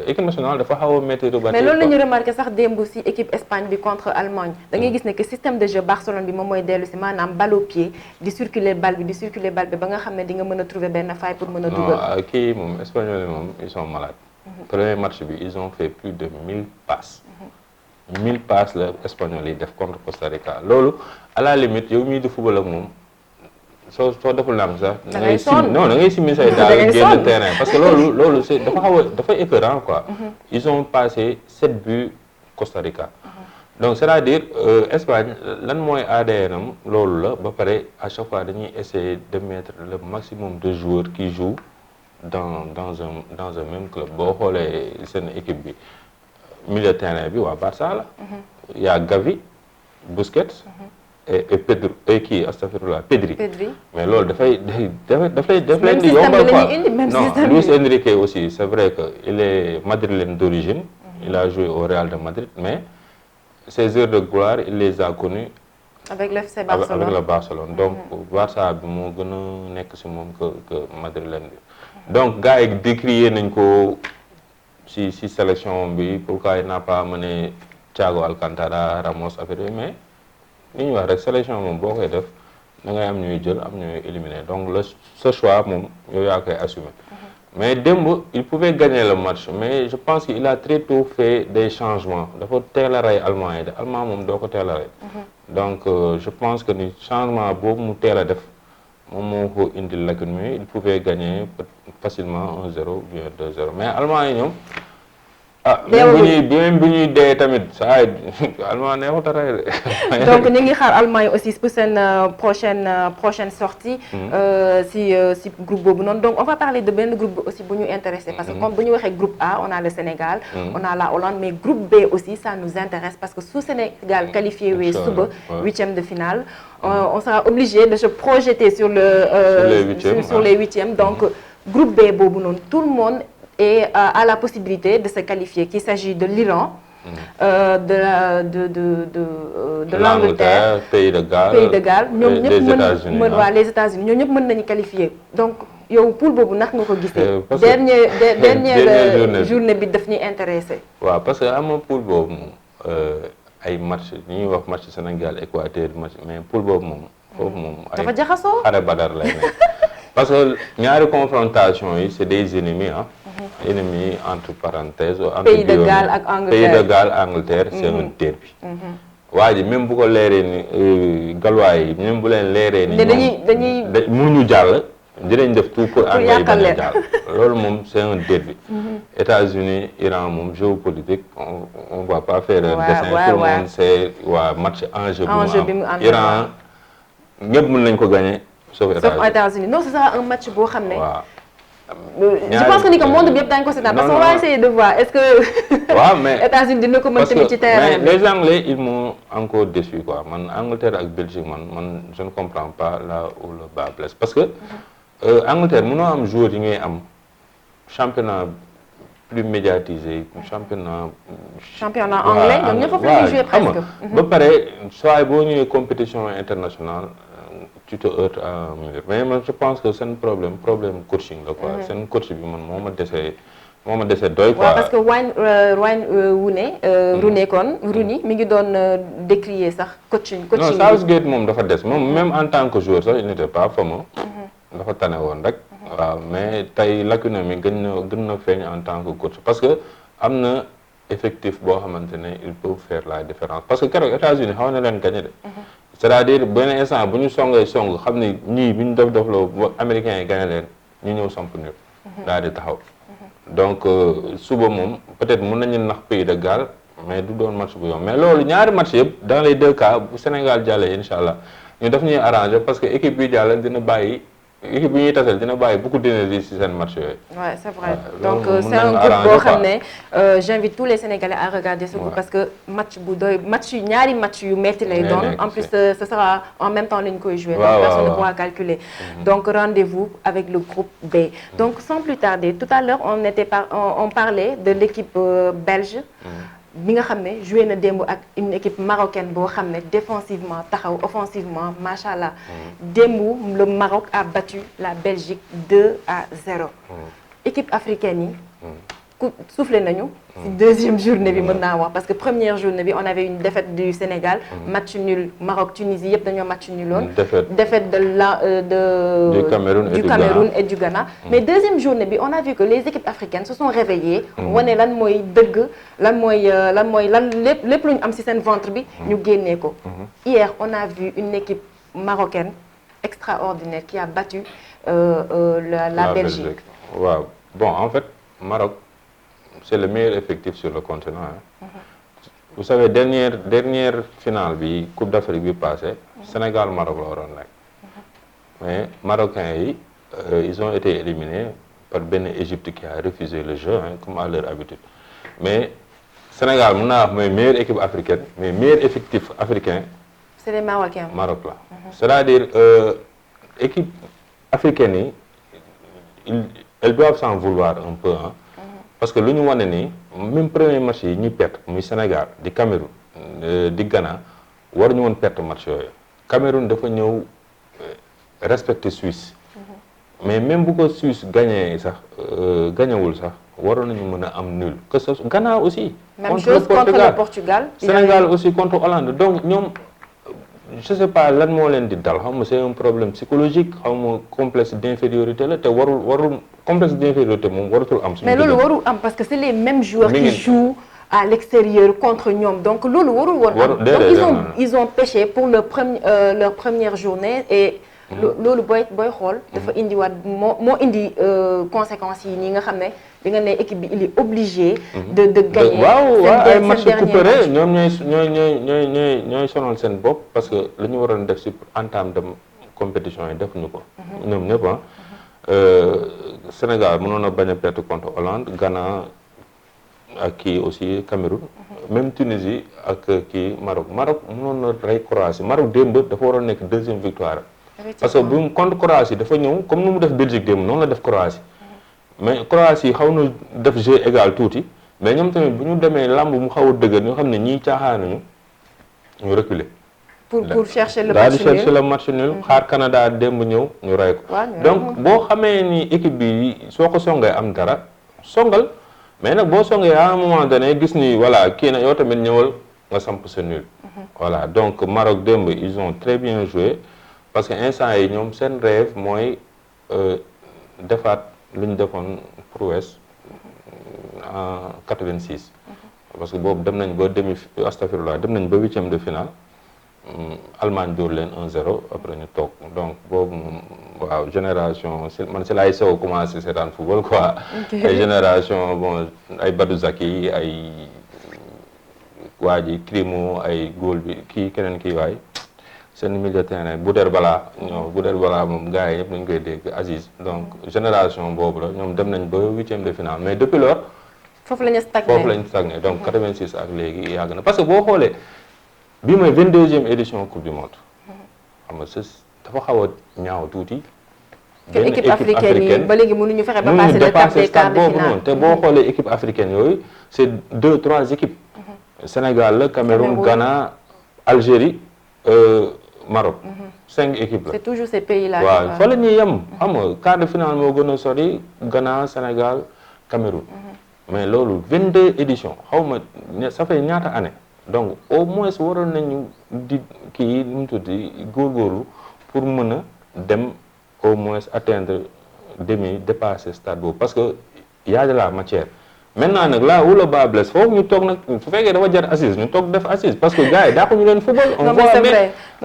équipe nationale dafa xaw a métti rebâtir mais loolu la ñu remarqué sax démb ci équipe Espagne bi contre Allemagne da ngay gis ne que système de jeu Barcelone bi moom mooy dellu ci maanaam balle au pied di circuler balle bi ba nga xam ne di nga mën a trouver benn faille pour mën a dugal. non kii moom espagnol yi moom ils sont malades. Premier match bi ils ont fait plus de 1000 passes. 1000 passes la espagnol yi def contre Costa Rica loolu à la limite yow mii di football ak moom soo deful naam sax. da ngay simi say daal génn terrain parce que loolu c'est dafa épeurant quoi. ils ont passé 7 buts Costa Rica. donc c'est-à-dire Espagne lan mooy ADN am loolu la ba pare à chaque fois dañuy essayer de mettre le maximum de joueurs qui jouent dans un même club boo xoolee seen équipe bi. milieu de terrain bi waa Barça la. y a Gavi Busquets. et Pedro kii astafirullah Pedri. mais loolu daf leen di yombal quoi non Luis Enrique aussi c'est vrai que il est madrilène d'origine. il a joué au Real de Madrid mais ses heures de gloire il les a connues. avec l'FC Barcelone avec le Barcelone donc Barça bi moo gën a nekk ci moom que madrilène bi donc gars yi décrier nañ ko. si sélection bi pourquoi il n'a pas mené Thiago Alcantara Ramos affaire yooyu mais li ñu wax rek sélection moom boo koy def da ngay am ñuy jël am ñuy éliminer donc ce choix moom yow yaa koy assumer mais démb il pouvait gagner le match mais je pense qu'il a très tôt fait des changements dafa teel a rey allemand yi de allemand moom doo ko teel a rey donc je pense que ni changement boobu mu teel a def moom moo ko indil lacune mais il pouvait gagner facilement 1-0 ou bien 2-0 mais allemand yi ñoom même bu ñuy dee tamit saa allemand neexut a rey de donc ñu ngi xaar allemand yi aussi pour seen prochaine sortie si groupe boobu noonu donc on va parler de benn groupe aussi bu ñu intéressé parce que comme bu ñu waxee groupe A on a le Sénégal on a la Hollande mais groupe B aussi ça nous intéresse parce que su Sénégal qualifié wee suba 8e de finale on sera obligé de se projeter sur les huitièmes donc groupe B boobu noonu tout le monde a la possibilité de se qualifier qu'il s'agit de l'Iran de l'Angleterre Pays de Galles ñoom ñëpp mën les États-Unis ñoom ñëpp mën nañu qualifier donc yow poule boobu naka nga ko gisee dernière journée bi daf ñuy intéressé waaw parce que am na poule boobu ay match ñuy wax match Sénégal Équateur match mais poule boobu moom foofu moom dafa jaxasoo xare badar lay nekk parce que ñaari confrontation yi c'est des ennemis entre parenthèses Pays de Galles ak Angleterre c'est un derby waa ji même bu ko leeree ni galwaa yi même bu leen leeree ni dañuy mënuñu jàll dinañ def tout pour anglais yi bañ a jàll loolu moom c'est un défi. États-Unis Iran moom géopolitique on va pas faire un dessin tout le monde c'est waa match enjeu bi mu am Iran ñëpp mën nañ ko gagner sauf États-Unis non ce sera un match boo xam ne je pense que ni que monde bi yëpp daañu ko seetaan parce qu'on va essayer de voir est-ce que waaw mais États-Unis dina ko mën tamit ci terrain mais les Anglais ils m'ont encore déçu quoi man Angleterre ak Belgique man je ne comprends pas là où le bas blesse parce que Angleterre mënoo am joueur yi ngay am championnat plus médiatisé championnat anglais ñoom ñëpp foofu la ñuy jouer presque ba pare soit boo ñëwee compétition internationale tu te heurtes à un mur mais man je pense que seen problème coaching la quoi seen coach bi man moo ma dese doy quoi parce que Wayne Rooney mi ngi doon décrier sax coaching non Southgate moom dafa des moom même en tant que joueur sax il n'était pas fameux dafa tane woon rek waaw mais tey lacune mi gën na feeñ en tant que coach parce que am na effectif boo xamante ne il peut faire la différence parce que keroog États-Unis xaw na leen gagné de c'est-à-dire benn instant bu ñu song xam ni ñii bi ñu def loo américains yi gagné leen ñu ñëw samp ñu daal di taxaw donc suba moom peut-être mën nañu nax pays de Galles mais du doon match bu yomb mais loolu ñaari match yëpp dans les deux cas bu Sénégal jàllee incha allah ñu daf ñuy arrangé parce que équipe bi jàll dina bàyyi équipe bi ñuy taseel dina bàyyi beaucoup d'énergie ci seen match yooyu. Ouais, c'est vrai. Donc c'est un groupe boo xam ne j'invite tous les Sénégalais à regarder ce groupe parce que match bu doy ñaari match yu metti lay doon. En plus ce sera en même temps lañ koy jouer. Donc personne ne pourra calculer. Donc rendez-vous avec le groupe B. Donc sans plus tarder, tout à l'heure on parlait de l'équipe belge. bi nga xam ne joué na démb ak une équipe marocaine boo xam ne défensivement taxaw offensivement macha allah démb le Maroc a battu la Belgique 2-0. Équipe africaine yi ku soufflé nañu ci deuxième journée bi mën naa wax parce que première journée bi on avait une défaite du Sénégal match nul Maroc Tunisie yëpp dañoo match nul woon défaite du Cameroun et du Ghana mais deuxième journée bi on a vu que les équipes africaines se sont réveillées wane lan mooy dëgg lan lépp lu ñu am ci seen ventre bi ñu génnee ko hier on a vu une équipe marocaine extraordinaire qui a battu la Belgique. Waaw bon en fait Maroc c'est le meilleur effectif sur le continent vous savez dernière finale bi Coupe d'Afrique bi passé Sénégal Maroc la waroon nekk mais Marocains yi ils ont été éliminés par benn Égypte qui a refusé le jeu comme à leur habitude mais Sénégal mën naa wax mooy meilleure équipe africaine mais meilleur effectif africain c'est les Marocains Maroc la c'est-à-dire équipe africaine yi elles doivent s'en vouloir un peu parce que lu ñu wane nii même premier match yi ñuy perte muy Sénégal di Cameroun di Ghana waruñu woon perte match yooyu Cameroun dafa ñëw respecter Suisse mais même bu ko Suisse gagné sax gagnewul sax waroon nañu mën a am nul que ce Ghana aussi. même chose contre le Portugal. Sénégal aussi contre Hollande donc ñoom je sais pas lan moo leen di dal xam nga c'est un problème psychologique xam nga complexe d'infériorité la te warul complexe d'infériorité moom waratul am. mais loolu warul am parce que c'est les mêmes joueurs qui jouent à l'extérieur contre ñoom donc loolu warul woon am. donc ils ont pêché pour leur première journée et. loolu booy xool dafa indiwaat moo indi conséquences yi nii nga xam ne di nga ne équipe bi il est obligé de gagner waaw ay match coupéré ñoom ñooy sonal seen bopp parce que li ñu waroon def ci entame de compétition yi defuñu ko ñoom ñëpp Sénégal mënoon a bañ a perte contre Hollande Ghana ak kii aussi Cameroun même Tunisie ak kii Maroc mënoon na rey Croatie Maroc démb dafa waroon nekk deuxième victoire parce que bu mu contre Croatie dafa ñëw comme ni mu def Belgique démb noonu la def Croatie mais Croatie xaw na def jeu égal tuuti mais ñoom tamit bu ñu demee lamb mu xaw a dëgër ñu xam ne ñii caaxaanuñu ñu reculer. pour chercher le match nul xaar Canada démb ñëw ñu rey ko. donc boo xamee ni équipe bi soo ko songee am dara songal mais nag boo songee à un moment donné gis ni voilà kii na yow tamit ñëwal nga samp sa nul. voilà donc Maroc démb ils ont très bien joué. parce que instant yi ñoom seen rêve mooy defaat lu ñu defoon prouesse en 86 parce que boobu dem nañ ba astafirullah dem nañ ba 8e de finale. Allemagne dóor leen 1-0 après ñu toog donc boobu moom waaw génération man si laay sow commencé seetaan football quoi. ay génération bon ay Badou Zaki ay waa ji Crimo ay góol bi kii keneen kii waay seen milieu terrain Boudherbala moom gars yi ñëpp nañu koy dégg Aziz donc génération boobu la ñoom dem nañ ba 8e de finale mais depuis lors foofu la ñu stagné donc 86 ak léegi yàgg na parce que boo xoolee bii mooy 22e édition coupe du monde xam nga dafa xaw a ñaaw tuuti. benn équipe africaine yi ba léegi mënuñu fexe ba passer le cap des quarts de finale te boo xoolee équipe africaine yooyu c'est 2-3 équipes. Sénégal la Cameroun Ghana Algérie Maroc. 5 équipes la c'est toujours ces pays là. waaw fa la ñuy yem. xam nga quart de finale moo gën a sori Ghana Sénégal Cameroun. mais loolu 22 éditions xaw ma ça fait ñaata année. donc au moins waroon nañu di kii nu mu tuddi góorgóorlu pour mën a dem au moins atteindre dépasser stade boobu parce que y a de la matière maintenant nag là où le bas blesse foofu ñu toog nag su fekkee dafa jar assise ñu toog def assise parce que gars yi daa ko ñu leen football. on voit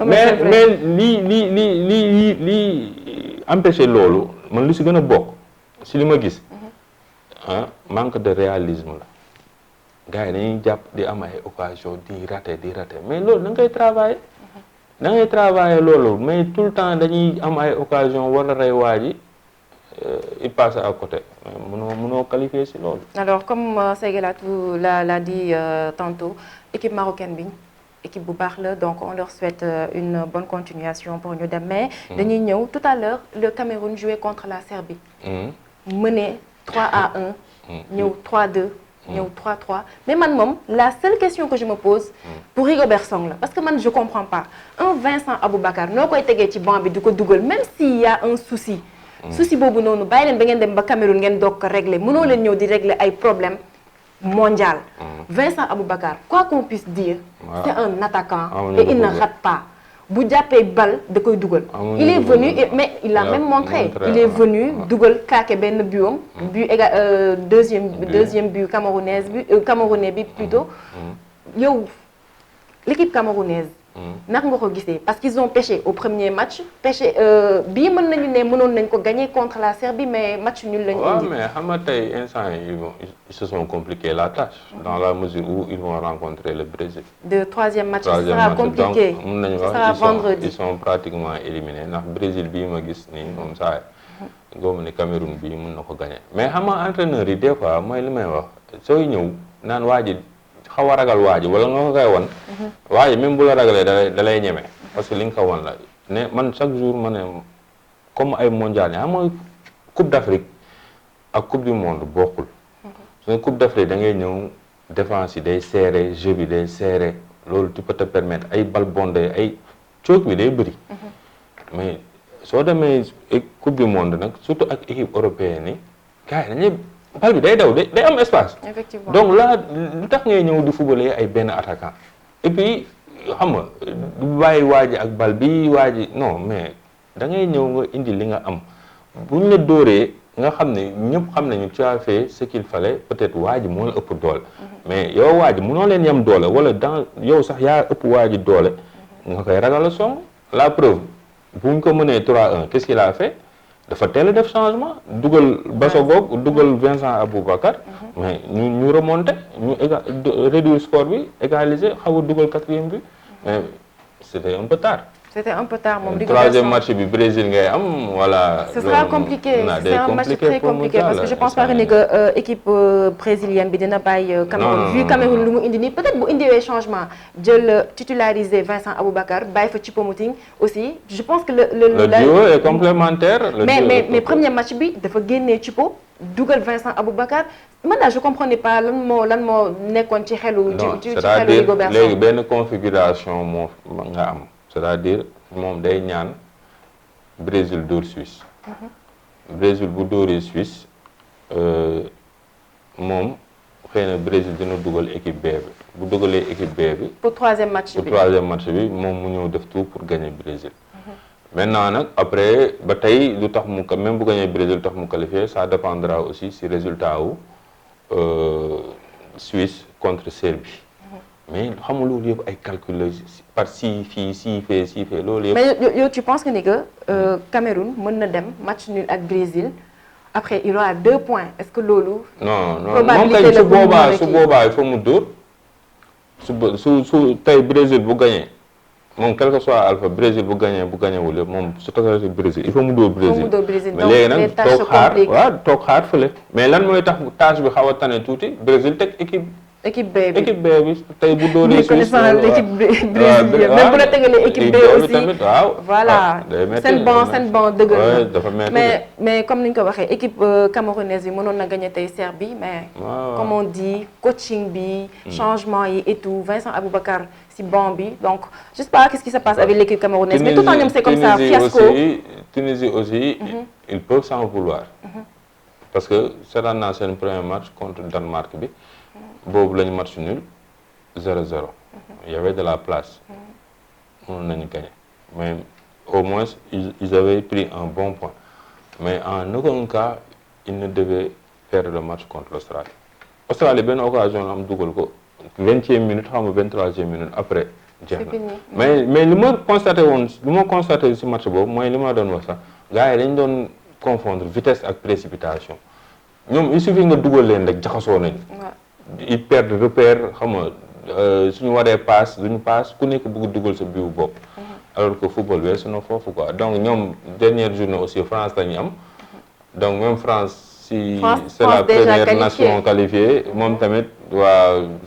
mais lii empêché loolu man lu si gën a bokk si li ma gis manque de réalisme la. gars yi dañuy jàpp di am ay occasion di raté mais loolu da ngay travailler loolu mais tout le temps dañuy am ay occasion wala rey waa ji il passe à côté mënoo qualifier si loolu. alors comme Saïgalatou l'a dit tantôt équipe marocaine bi équipe bu baax la donc on leur souhaite une bonne continuation pour ñu dem mais dañuy ñëw tout à l'heure le Cameroun jouait contre la Serbie. mené 3-1 ñëw 3-2. ñëw 3-3 mais man moom la seule question que je me pose pour Rigobert Song la parce que man je comprends pas un Vincent Aboubakar noo koy tegee ci banc bi di ko dugal même s'il y a un souci boobu noonu bàyyi leen ba ngeen dem ba Cameroun ngeen doog ko régler mënoo leen ñëw di régler ay problème mondial Vincent Aboubakar quoi qu'on puisse dire c'est un attaquant et il ne rate pas bu jàppee bal da koy dugal il est venu mais il a même montré il est venu dugal claqué benn buam deuxième but camerounais bi plutôt yow l'équipe camerounaise naka nga ko gisee parce qu'ils ont pêché au premier match bii mën nañu ne mënoon nañ ko gagner contre la Serbie mais match nul lañu indi. waaw mais xam nga tey instant ils se sont compliqué la tâche dans la mesure où ils vont rencontrer le Brésil. de troisième match ce sera compliqué donc mën nañu wax ils sont pratiquement éliminés ndax Brésil bii ma gis nii moom saa góobu ne Cameroun bii mën na ko gagner mais xam nga entraîneur yi des fois mooy li may wax sooy ñëw naan waa ji xaw a ragal waa ji wala nga ko koy wan waa ji même bu la ragalee da lay ñeme parce que li nga ko wan la ne man chaque jour ma ne comme ay mondial yi xam nga coupe d'Afrique ak coupe du monde bokkul suñu coupe d'Afrique da ngay ñëw défense yi day serré jeu bi day serré loolu tu peux te permettre ay bal bondé ay coog bi day bëri mais soo demee coupe du monde nag surtout ak équipe européenne yi gars yi dañuy bal bi day daw day am espace. Effectivement. donc là lu tax ngay ñëw di footballer ay benn attaquant et puis xam nga du bàyyi waa ji ak bal bi waa ji non mais da ngay ñëw nga indi li nga am bu ñu la dóoree nga xam ne ñëpp xam nañu tu as fait ce qu'il fallait peut-être waa ji moo la ëpp doole. mais yow waa ji mënoo leen yem doole wala dans yow sax yaa ëpp waa ji doole nga koy ragal a song la preuve bu ñu ko mënee 3-1 qu'est-ce qu'il a fait. dafa teel a def changement dugal Bassogog dugal Vincent Aboubakar mais ñu remonté ñu réduire score bi égaliser xaw a dugal 4e but mais c'était un peu tard. C'était un peu tard moom. troisième match bi Brésil ngay am voilà. ce sera compliqué c'est un match très compliqué parce que je pense pas que équipe brésilienne bi dina bàyyi Cameroun vu Cameroun lu mu indi nii peut-être bu indiwee changement jël titulariser Vincent Aboubakar bàyyi fa Choupo-Moting aussi je pense que le duo est complémentaire. mais premier match bi dafa génnee Choupo dugal Vincent Aboubakar man daal je comprenais pas lan moo nekkoon ci xelu. ci xelu Rigobert léegi benn configuration moo nga am. c'est-à-dire moom day ñaan Brésil dóor Suisse. Brésil bu dóoree Suisse moom xëy na Brésil dina dugal équipe B bi bu dugalee équipe B bi. pour troisième match bi moom mu ñëw def tout pour gagner Brésil. maintenant nag après ba tey lu tax mu même bu gagner Brésil tax mu qualifié ça dépendra aussi si résultat wu Suisse contre Serbie. mais xam nga loolu yëpp ay calcul par si fii si fee loolu yëpp. mais yow tu penses que ni que Cameroun mën na dem match nul ak Brésil après il aura 2 points est-ce que loolu. non moom kay su boobaa il faut mu dóor su tey Brésil bu gagné moom quel que soit alpha Brésil bu gagnéwul yëpp moom su tasee si Brésil il faut mu dóor Brésil. mais léegi nag toog xaar fële. mais lan mooy tax tâche bi xaw a tane tuuti Brésil teg équipe B bi tey bu doonee Suisse l'équipe brésilienne même bu la tegalee équipe B aussi voilà seen banc dëgër na mais comme ni ñu ko waxee équipe camerounaise bi mënoon na gagné tey Serbie mais comme on dit coaching bi changement yi et tout Vincent Aboubakar si banc bi donc je sais pas qu'est-ce qui se passe avec l'équipe camerounaise mais tout le temps ñoom c'est comme ça fiasco Tunisie aussi ils peuvent s'en vouloir parce que seetaan naa seen premier match contre Danemark bi boobu lañu match nul 0-0 il y avait de la place mënoon nañu gagner mais au moins ils avaient pris un bon point mais en aucun cas ils ne devaient perdre le match contre l'Australie benn occasion la am dugal ko 20e minute xam nga 23e minute après jeex na mais li ma constaté ci match boobu mooy li ma doon wax sax gars yi dañ doon confondre vitesse ak précipitation ñoom il suffit nga dugal leen rek jaxasoo nañu ils perdent repère xam nga suñu waree passe duñu passe ku nekk bëgg dugal sa biwu bopp alors que football weesu na foofu quoi donc ñoom dernière journée aussi France la ñu am donc même France si c'est la première nation qualifiée moom tamit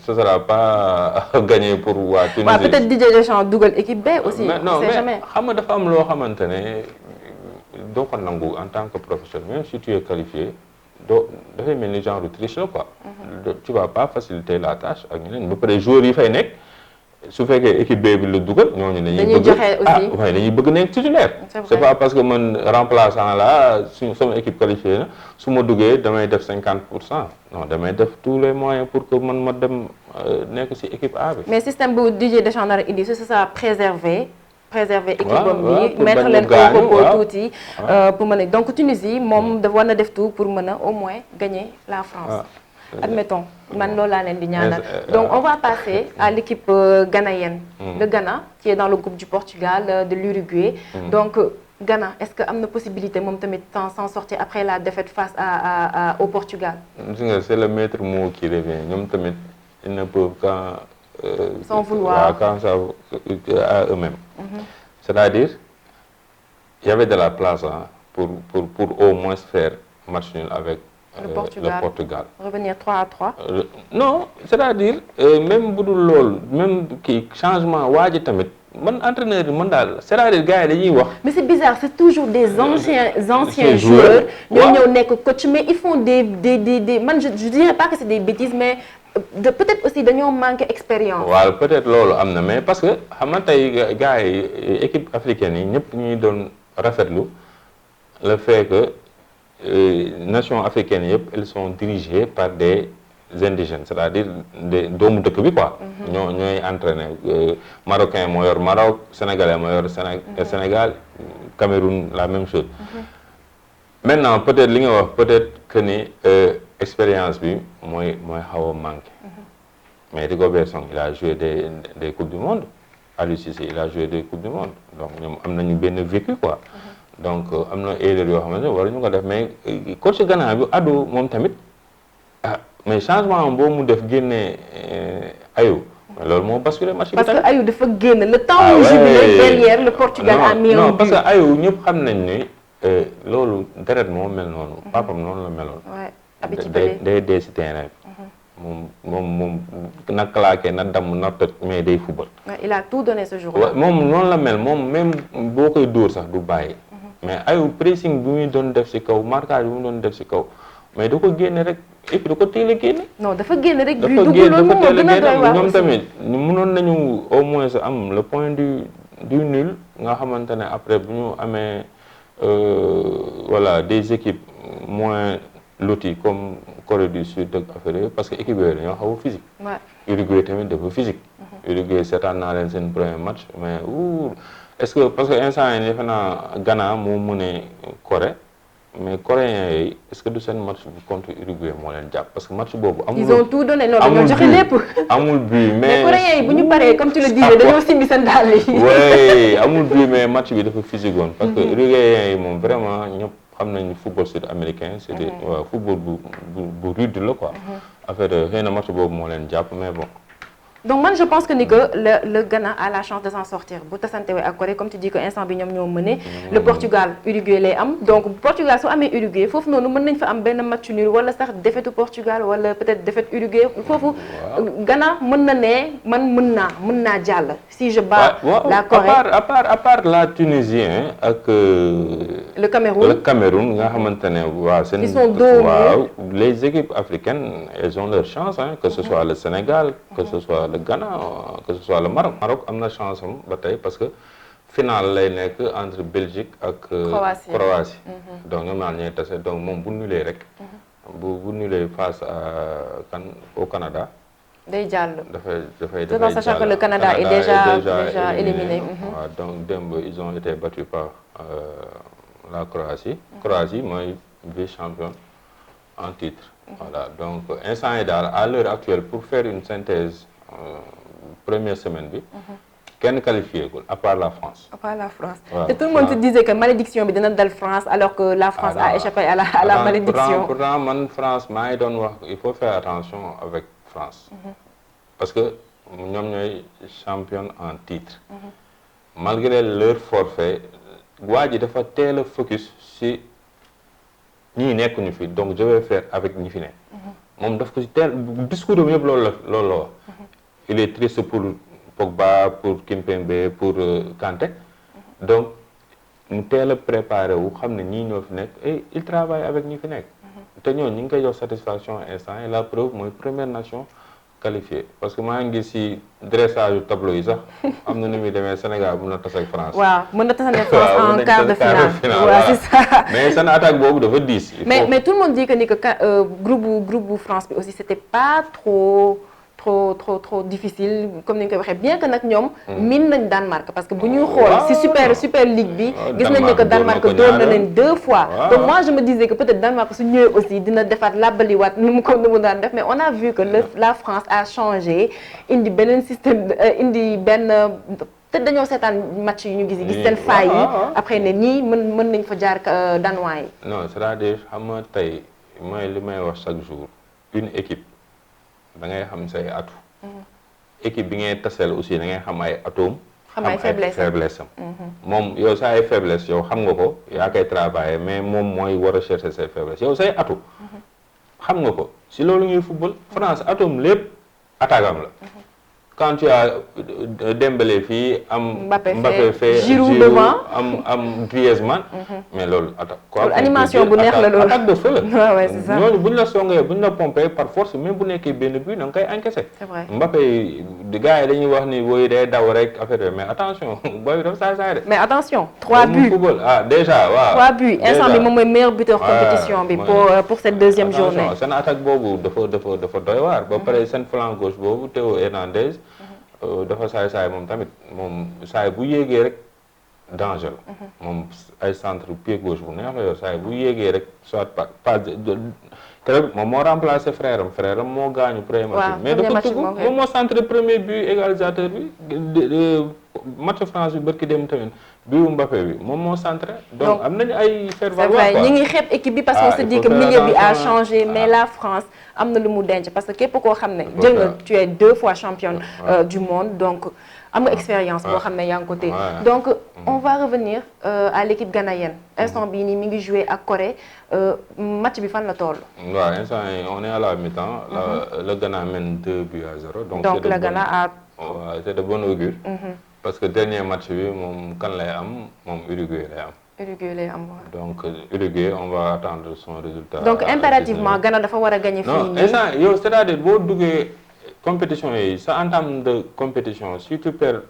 ce sera pas gagné pour waa Tunisie peut-être Didier Deschamps dugal équipe B aussi non mais xam nga dafa am loo xamante ne doo ko nangu en tant que professionnel même si tu es qualifié dafay mel ni genre triche la quoi. Tu vas pas faciliter la tâche ak ñeneen ba pare joueurs yi fay nekk su fekkee équipe B bi la dugal ñooñu dañuy bëgg nekk titulaire. c'est pas parce que man remplaçant la sama équipe qualifiée na su ma duggee damay def 50% non damay def tous les moyens pour que man ma dem nekk ci équipe A bi. mais système bu Didier Deschamps nar a indi c'est ça préserver équipe bi mettre leen au repos tuuti pour mën a donc Tunisie moom dafa war na def tout pour mën a au moins gagner la France admettons man loolu laa leen di ñaanal donc on va passer à l'équipe ghanéenne le Ghana qui est dans le groupe du Portugal de l'Uruguay donc Ghana est-ce que am na possibilité moom tamit s'en sortir après la défaite face au Portugal. C'est le maître mot qui revient ñoom tamit ils ne peuvent qu'en sans vouloir quand ça à eux-mêmes. C'est-à-dire il y avait de la place pour au moins faire match nul avec le Portugal. Revenir 3-3. Non, c'est-à-dire même bu dul loolu même kii changement waa ji tamit man entraîneur yi man daal c'est-à-dire gars yi dañuy wax. mais c'est bizarre c'est toujours des anciens joueurs. ñoo ñëw nekk coach mais ils font des man je dirais pas que c'est des bêtises mais. peut-être aussi dañoo manqué expérience. waaw peut-être loolu am na mais parce que xam nga tey gars yi équipe africaine yi ñëpp ñuy doon rafetlu le fait que nations africaines yëpp elles sont dirigées par des indigènes c'est-à-dire des doomu dëkk bi quoi. ñooy entraîner marocain moo yor Maroc sénégalais moo yor Sénégal Cameroun la même chose. maintenant peut-être li nga wax peut-être que ni. expérience bi mooy xaw a manqué mais Rigobert Song il a joué des coupes du monde Aliou Cissé il a joué des coupes du monde donc ñoom am nañu benn vécu quoi donc am na erreur yoo xamante ne waruñu ko def mais coach Ghana bi Addo moom tamit mais changement boobu mu def génne Ayou loolu moo basculé match bi parce que Ayou dafa génn le temps mu jubilé derrière le Portugal a mis un but. non parce que Ayou ñëpp xam nañ ni loolu deret moo mel noonu papam noonu la meloon day dee ci terrain bi moom na claqué na damm na toj mais day football. il a tout donné ce jour-là. moom noonu la mel moom même boo koy dóor sax du bàyyi. mais Ayou pressing bi muy doon def ci kaw marquage bi mu doon def ci kaw mais da ko génne rek et puis da ko teel a génne. non dafa génne rek. dafa teel a génne ñoom tamit mënoon nañu au moins am le point du nul nga xamante ne après bu ñu amee voilà des équipes moins. lotis comme Corée du Sud ak affaire yooyu parce que équipe yooyu dañoo xaw a physique. Uruguay tamit dafa physique. Uruguay seetaan naa leen seen premier match mais est-ce que parce que instant yii defe naa Ghana moo mënee Corée mais coréens yi est-ce que du seen match bi contre Uruguay moo leen jàpp parce que match boobu. amul ils ont tout donné non dañoo joxe lépp. amul but mais coréens yi bu ñu paree comme tu le disais dañoo simbi seen dàll yi. oui amul but mais match bi dafa physique woon. parce que Uruguayens yi moom vraiment ñëpp xam nañu football sud-américain. c'est des waaw football bu rude la quoi. affaire xëy na match boobu moo leen jàpp mais bon. donc man je pense que ni que le Ghana a la chance de s'en sortir bu tasantewee ak Corée comme tu dis que instant bi ñoom ñoo mené le Portugal Uruguay lay am donc Portugal su amee Uruguay foofu noonu mën nañ fa am benn match nul wala sax défaite Portugal wala peut-être défaite Uruguay foofu Ghana mën na ne man mën naa jàll si je bats la Corée à part la Tunisie ak le Cameroun nga xamante ne waaw seen waaw les équipes africaines elles ont leur chance que ce soit le Sénégal que ce soit le Ghana que ce soit le Maroc am na chance am ba tey parce que finale lay nekk entre Belgique ak Croatie donc ñoom ñaar ñooy tase donc moom bu nulee rek bu nulee face à au Canada day jàll dafay tout en sachant que le Canada est déjà éliminé waaw donc démb ils ont été battus par la Croatie mooy vice-championne en titre voilà donc instant yi daal à l'heure actuelle pour faire une synthèse première semaine bi kenn qualifié gul à part la France. Et tout le monde se disait que malédiction bi dina dal France alors que la France a échappé à la malédiction. Pourtant man France maa ngi doon wax il faut faire attention avec France. parce que ñoom ñooy championne en titre. malgré leur forfait waa ji dafa teel a focus si ñii nekkuñu fi donc je vais faire avec ñi fi nekk. moom daf ko si teel discours am yëpp loolu la wax. il est triste pour Pogba pour Kimpembe pour Kanté donc mu teel a préparé wu xam ne ñii ñoo fi nekk et il travaille avec ñi fi nekk. te ñooñu ñu ngi koy jox satisfaction instant et la preuve mooy première nation qualifiée parce que maa ngi gis si dressage yu tableau yi sax am na nu muy demee Sénégal mën na tas ak France. waaw mën na tas ak France en quart de finale waaw c'est ça. mais seen attaque boobu dafa diis. mais tout le monde dit que ni que groupe bu France bi aussi c'était pas trop difficile comme ni ñu koy waxee bien que nag ñoom miin nañ Danemark parce que bu ñuy xool si super ligue bi gis nañ ne que Danemark dóor na leen 2 fois donc moi je me disais que peut-être Danemark su ñëwee aussi dina defaat làbbaliwaat nu mu daan def mais on a vu que la France a changé indi beneen système indi benn peut-être dañoo seetaan match yi ñu gis seen faay yi après ne ñii mën nañ fa jaar danois yi non c'est-à-dire xam nga tey mooy li may wax chaque jour une équipe da ngay xam say atu équipe bi ngay taseel aussi da ngay xam ay atoom xam ay faiblesse am moom yow sa ay faiblesse yow xam nga ko yaa koy travailler mais moom mooy war a chercher say faiblesse yow say atu xam nga ko si loolu ngay football France atom lépp attaque am la quand tu as Dembélé fii am Mbappé fait Giroud devant am Griezmann mais loolu attaque animation bu neex la loolu attaque de feu la ouais, c'est ça. ñooñu buñ la songee buñ la pompé par force même bu nekkee benn but da nga koy encaissé Mbappé gars yi dañuy wax ni booy day daw rek affaire mais attention booy dafa saay de mais attention 3 buts football déjà waaw 3 buts instant bi moom mooy meilleur buteur compétition bi pour cette deuxième journée seen attaque boobu dafa doy waar ba pare seen flanc gauche boobu Théo Hernandez dafa saay moom tamit moom saay bu yéegee rek danger la moom ay centre pied gauche bu neex la yor saay bu yéegee rek soit pas keroog moom moo remplacé frère am moo gaañu premier match mais dafa tugg moom moo centre premier but égalisateur bi match France bi bërki dem tamit biu Mbappé bi moom moo centré donc am nañu ay faire valoir ñi ngi xeeb équipe bi parce qu'on se dit que milieu bi a changé mais la France am na lu mu denc parce que képp koo xam ne jël nga tu es 2 fois championne du monde donc am nga expérience boo xam ne yaa ngi ko téye donc on va revenir à l'équipe ghanéenne instant bii nii mi ngi joué ak Corée match bi fan la toll. waaw instant yi on est à la mi-temps le Ghana mène 2-0 donc le Ghana a c'est de bon augure parce que dernier match bi moom kan lay am moom Uruguay lay am donc Uruguay on va attendre son résultat donc impérativement Ghana dafa war a gagner fii non instant yow c'est-à-dire boo duggee compétition yi sa entame de compétition si tu perds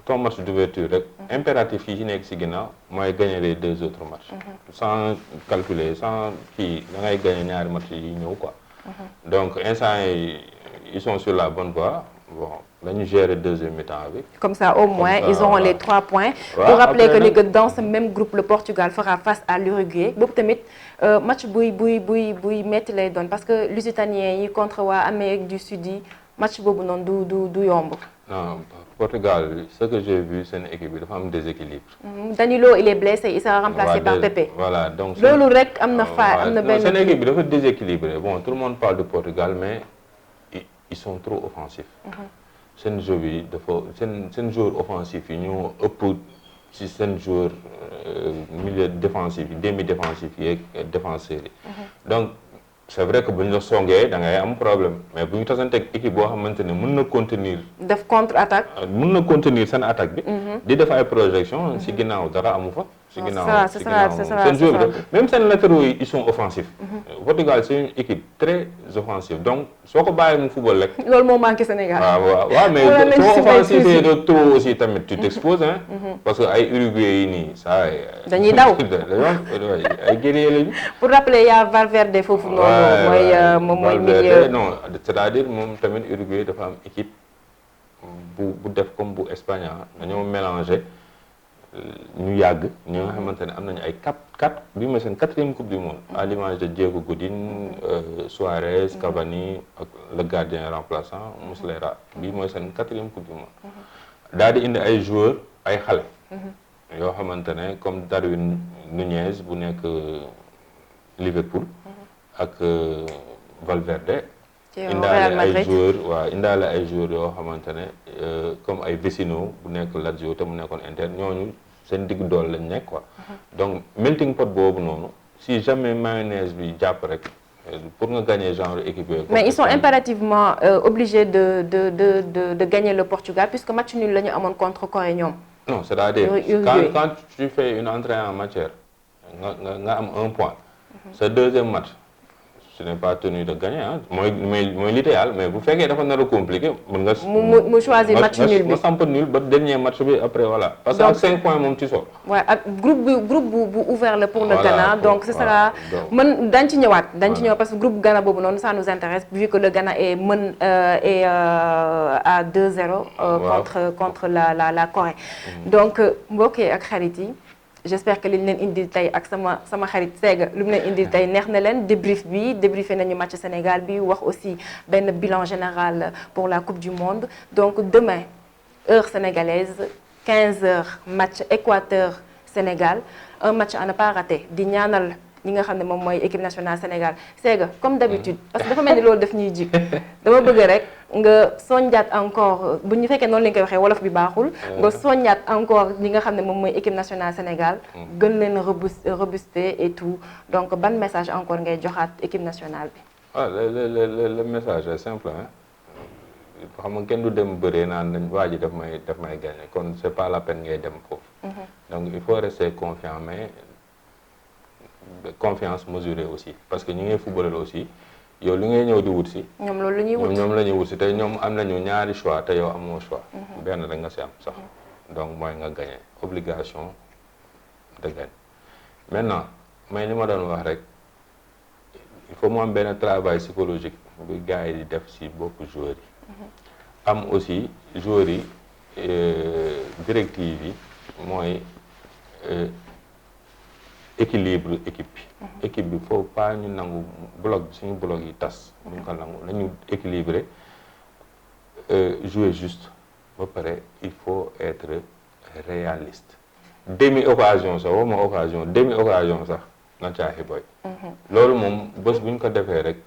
ton match d'ouverture rek impératif yi ci nekk ci ginnaaw mooy gagner les 2 autres matchs sans calculer sans kii da ngay gagner ñaari match yi ñëw quoi donc instant yi ils sont sur la bonne voie bon dañu gérer deuxième mi-temps bi. Comme ça au moins ça, ils auront voilà. les 3 points. Ouais, Pour rappeler après, que dans ce même groupe le Portugal fera face à l'Uruguay boobu tamit match buy metti lay doon parce que lusitaniens yi contre waa Amérique du Sud yi match boobu noonu du yomb. Non, Portugal, ce que j'ai vu, c'est une équipe dafa am déséquilibre. Danilo il est blessé, il sera remplacé par Pepe. Voilà, donc loolu rek am na benn. C'est une équipe bi dafa déséquilibré. Bon, tout le monde parle de Portugal, mais ils sont trop offensifs. Seen jeu bi dafa seen joueur offensif yi ñoo ëpp ci seen joueur milieu défensif yi demi-défensif yi ak défenseurs yi. Donc c'est vrai que bu ñu la songee da ngay am problème mais bu ñu tasanteeg équipe boo xamante ne mën na contenir. def contre-attaque. mën na contenir seen attaque bi. di def ay projection ci ginnaaw dara amu fa. ci ginnaaw seen joueur bi même seen latéraux yi ils sont offensifs. Portugal c'est une équipe très offensive donc soo ko bàyyee mu football rek. loolu moo manqué Sénégal. waaw mais soo offensif de trop aussi tamit tu t'exposes hein. parce que ay Uruguay yi nii saa dañuy daw ay guerrier lañu. pour rappeler y a Valverde foofu noonu. mooy milieu. non c'est-à-dire moom tamit Uruguay dafa am équipe bu def comme bu Espagne dañoo mélanger. ñu yàgg ñi nga xamante ne am nañu ay 4 bi mooy seen 4e coupe du monde à l'image de Diego Godin Suarez Cavani ak le gardien remplaçant Muslera bi mooy seen 4e coupe du monde daal di indi ay joueurs ay xale yoo xamante ne comme Darwin Núñez bu nekk Liverpool ak Valverde indaale ay joueurs yoo xamante ne comme ay Vecino bu nekk Lazio te mu nekkoon Inter ñooñu seen digg doole lañ nekk quoi. Donc melting pot boobu noonu si jamais mayonnaise bi jàpp rek pour nga gagner genre équipe yooyu. Mais ils sont impérativement obligés de gagner le Portugal puisque match nul la ñu amoon contre Corée ñoom. Non, c'est-à-dire quand tu fais une entrée en matière nga am 1 point. Ce deuxième match. Ce n'est pas tenu de gagner ah mooy l'idéal mais bu fekkee dafa nar a compliqué mën nga. mu choisir match nul bi nga samp nul ba dernier match bi après voilà. parce que ak 5 points moom ci sort. waaw ak groupe bu ouvert la pour le Ghana donc ce sera mën dañ ci ñëwaat. Parce que groupe Ghana boobu noonu ça nous intéresse vu que le Ghana est à 2-0. contre la Corée. donc mbokk yi ak xarit yi. J'espère que li ñu leen indil tey ak sama xarit Sega lu mu leen indil tey neex na leen débriefé nañu match Sénégal bi wax aussi benn bilan général pour la Coupe du Monde donc demain heure sénégalaise 15h match Équateur Sénégal un match à ne pas rater di ñaanal ñi nga xam ne moom mooy équipe nationale Sénégal Sega comme d'habitude parce que dafa mel ni loolu daf ñuy jig dama bëgg rek nga soññaat encore bu ñu fekkee noonu la ñu koy waxee wolof bi baaxul nga soññaat encore ñi nga xam ne moom mooy équipe nationale Sénégal gën leen robuster et tout donc ban message encore ngay joxaat équipe nationale bi. Le message est simple hein xam nga kenn du dem bëree naan nañ waa ji daf may gagner kon c'est pas la peine ngay dem foofu. Donc il faut rester confiant mais confiance mesurée aussi parce que ñi ngay footballal aussi. yow li ngay ñëw di wut si. ñoom loolu la ñuy wut ñoom la ñuy wut si te ñoom am nañu ñaari choix te yow amoo choix. benn rek nga si am sax. donc mooy nga gagner obligation de gagner. maintenant mais li ma doon wax rek il faut mu am benn travail psychologique bu gars yi di def si boppu joueurs yi. am aussi joueurs yi directive yi mooy équilibre équipe bi. équipe bi faut pas ñu nangu bloc bi suñu bloc yi tas. ñu ko nangu nañu équilibré jouer juste ba pare il faut être réaliste. demi occasion sax waxuma occasion demi occasion sax nga caaxi boy. loolu moom bés bu ñu ko defee rek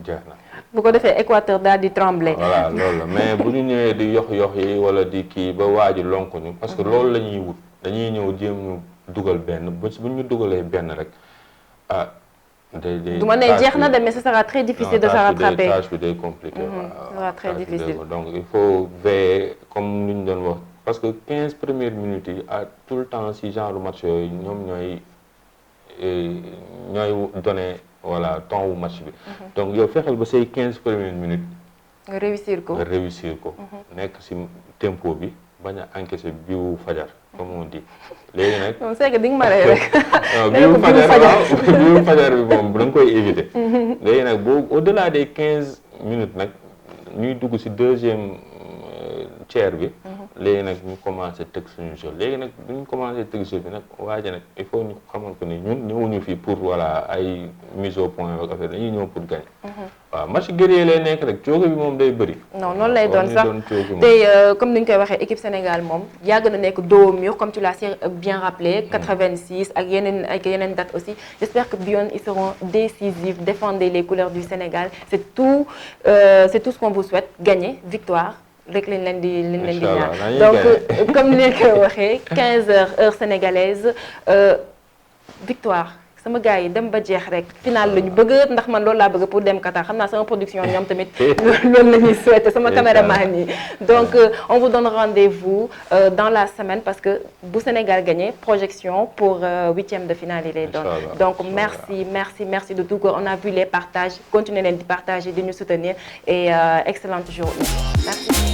jeex na. bu ko defee Équateur daal di trembler. voilà loolu la mais bu ñu ñëwee di yox yi wala di kii ba waaju lonk ñu parce que loolu la ñuy wut dañuy ñëw jéem ñu dugal benn bu ñu dugalee benn rek ah. du ma ne jeex na de mais ce sera très difficile de se rattraper. tâche bi day compliqué. ce sera très difficile donc il faut veiller comme ni ñu doon wax parce que 15 premières minutes yi à tout le temps si genre match yooyu ñoom ñooy donné voilà ton wu match bi. donc yow fexeel ba say 15 premières minutes. nga réussir ko. nekk si tempo bi bañ a encaisser biwu fajar comme on dit léegi nag. non c'est que di nga ma rey rek. biwu fajar bi moom da nga koy éviter. léegi nag boo au delà des 15 minutes nag ñuy dugg si deuxième tiers bi. léegi nag ñu commencé tëgg suñu jeu léegi nag bu ñu commencé tëgg jeu bi nag waaye nag il faut ñu xamal ko ni ñun ñëwuñu fii pour voilà ay mise au point ak affaire dañuy ñëw pour gagner. waaw match guerrier lay nekk rek coono bi moom day bëri. non noonu lay doon sax tey comme ni ñu koy waxee équipe Sénégal moom yàgg na nekk dos au mur comme tu l'as bien rappelé. 86 ak yeneen date aussi j'espère que bi yoon ils seront décisifs défendez les couleurs du Sénégal c'est tout ce qu'on vous souhaite gagner victoire. rek lañ leen di ñaan donc comme ni nga ko waxee 15h heure sénégalaise victoire. sama gars yi dem ba jeex rek final la ñu bëgg ndax man loolu laa bëgg pour dem Qatar xam naa sama production ñoom tamit loolu la ñuy souhaité sama caméraman yi donc on vous donne rendez-vous dans la semaine parce que bu Sénégal gagné projection pour 8e de finale yi lay doon donc merci de tout cœur on a vu les partages continuez leen di partager di ñu soutenir et excellente journée merci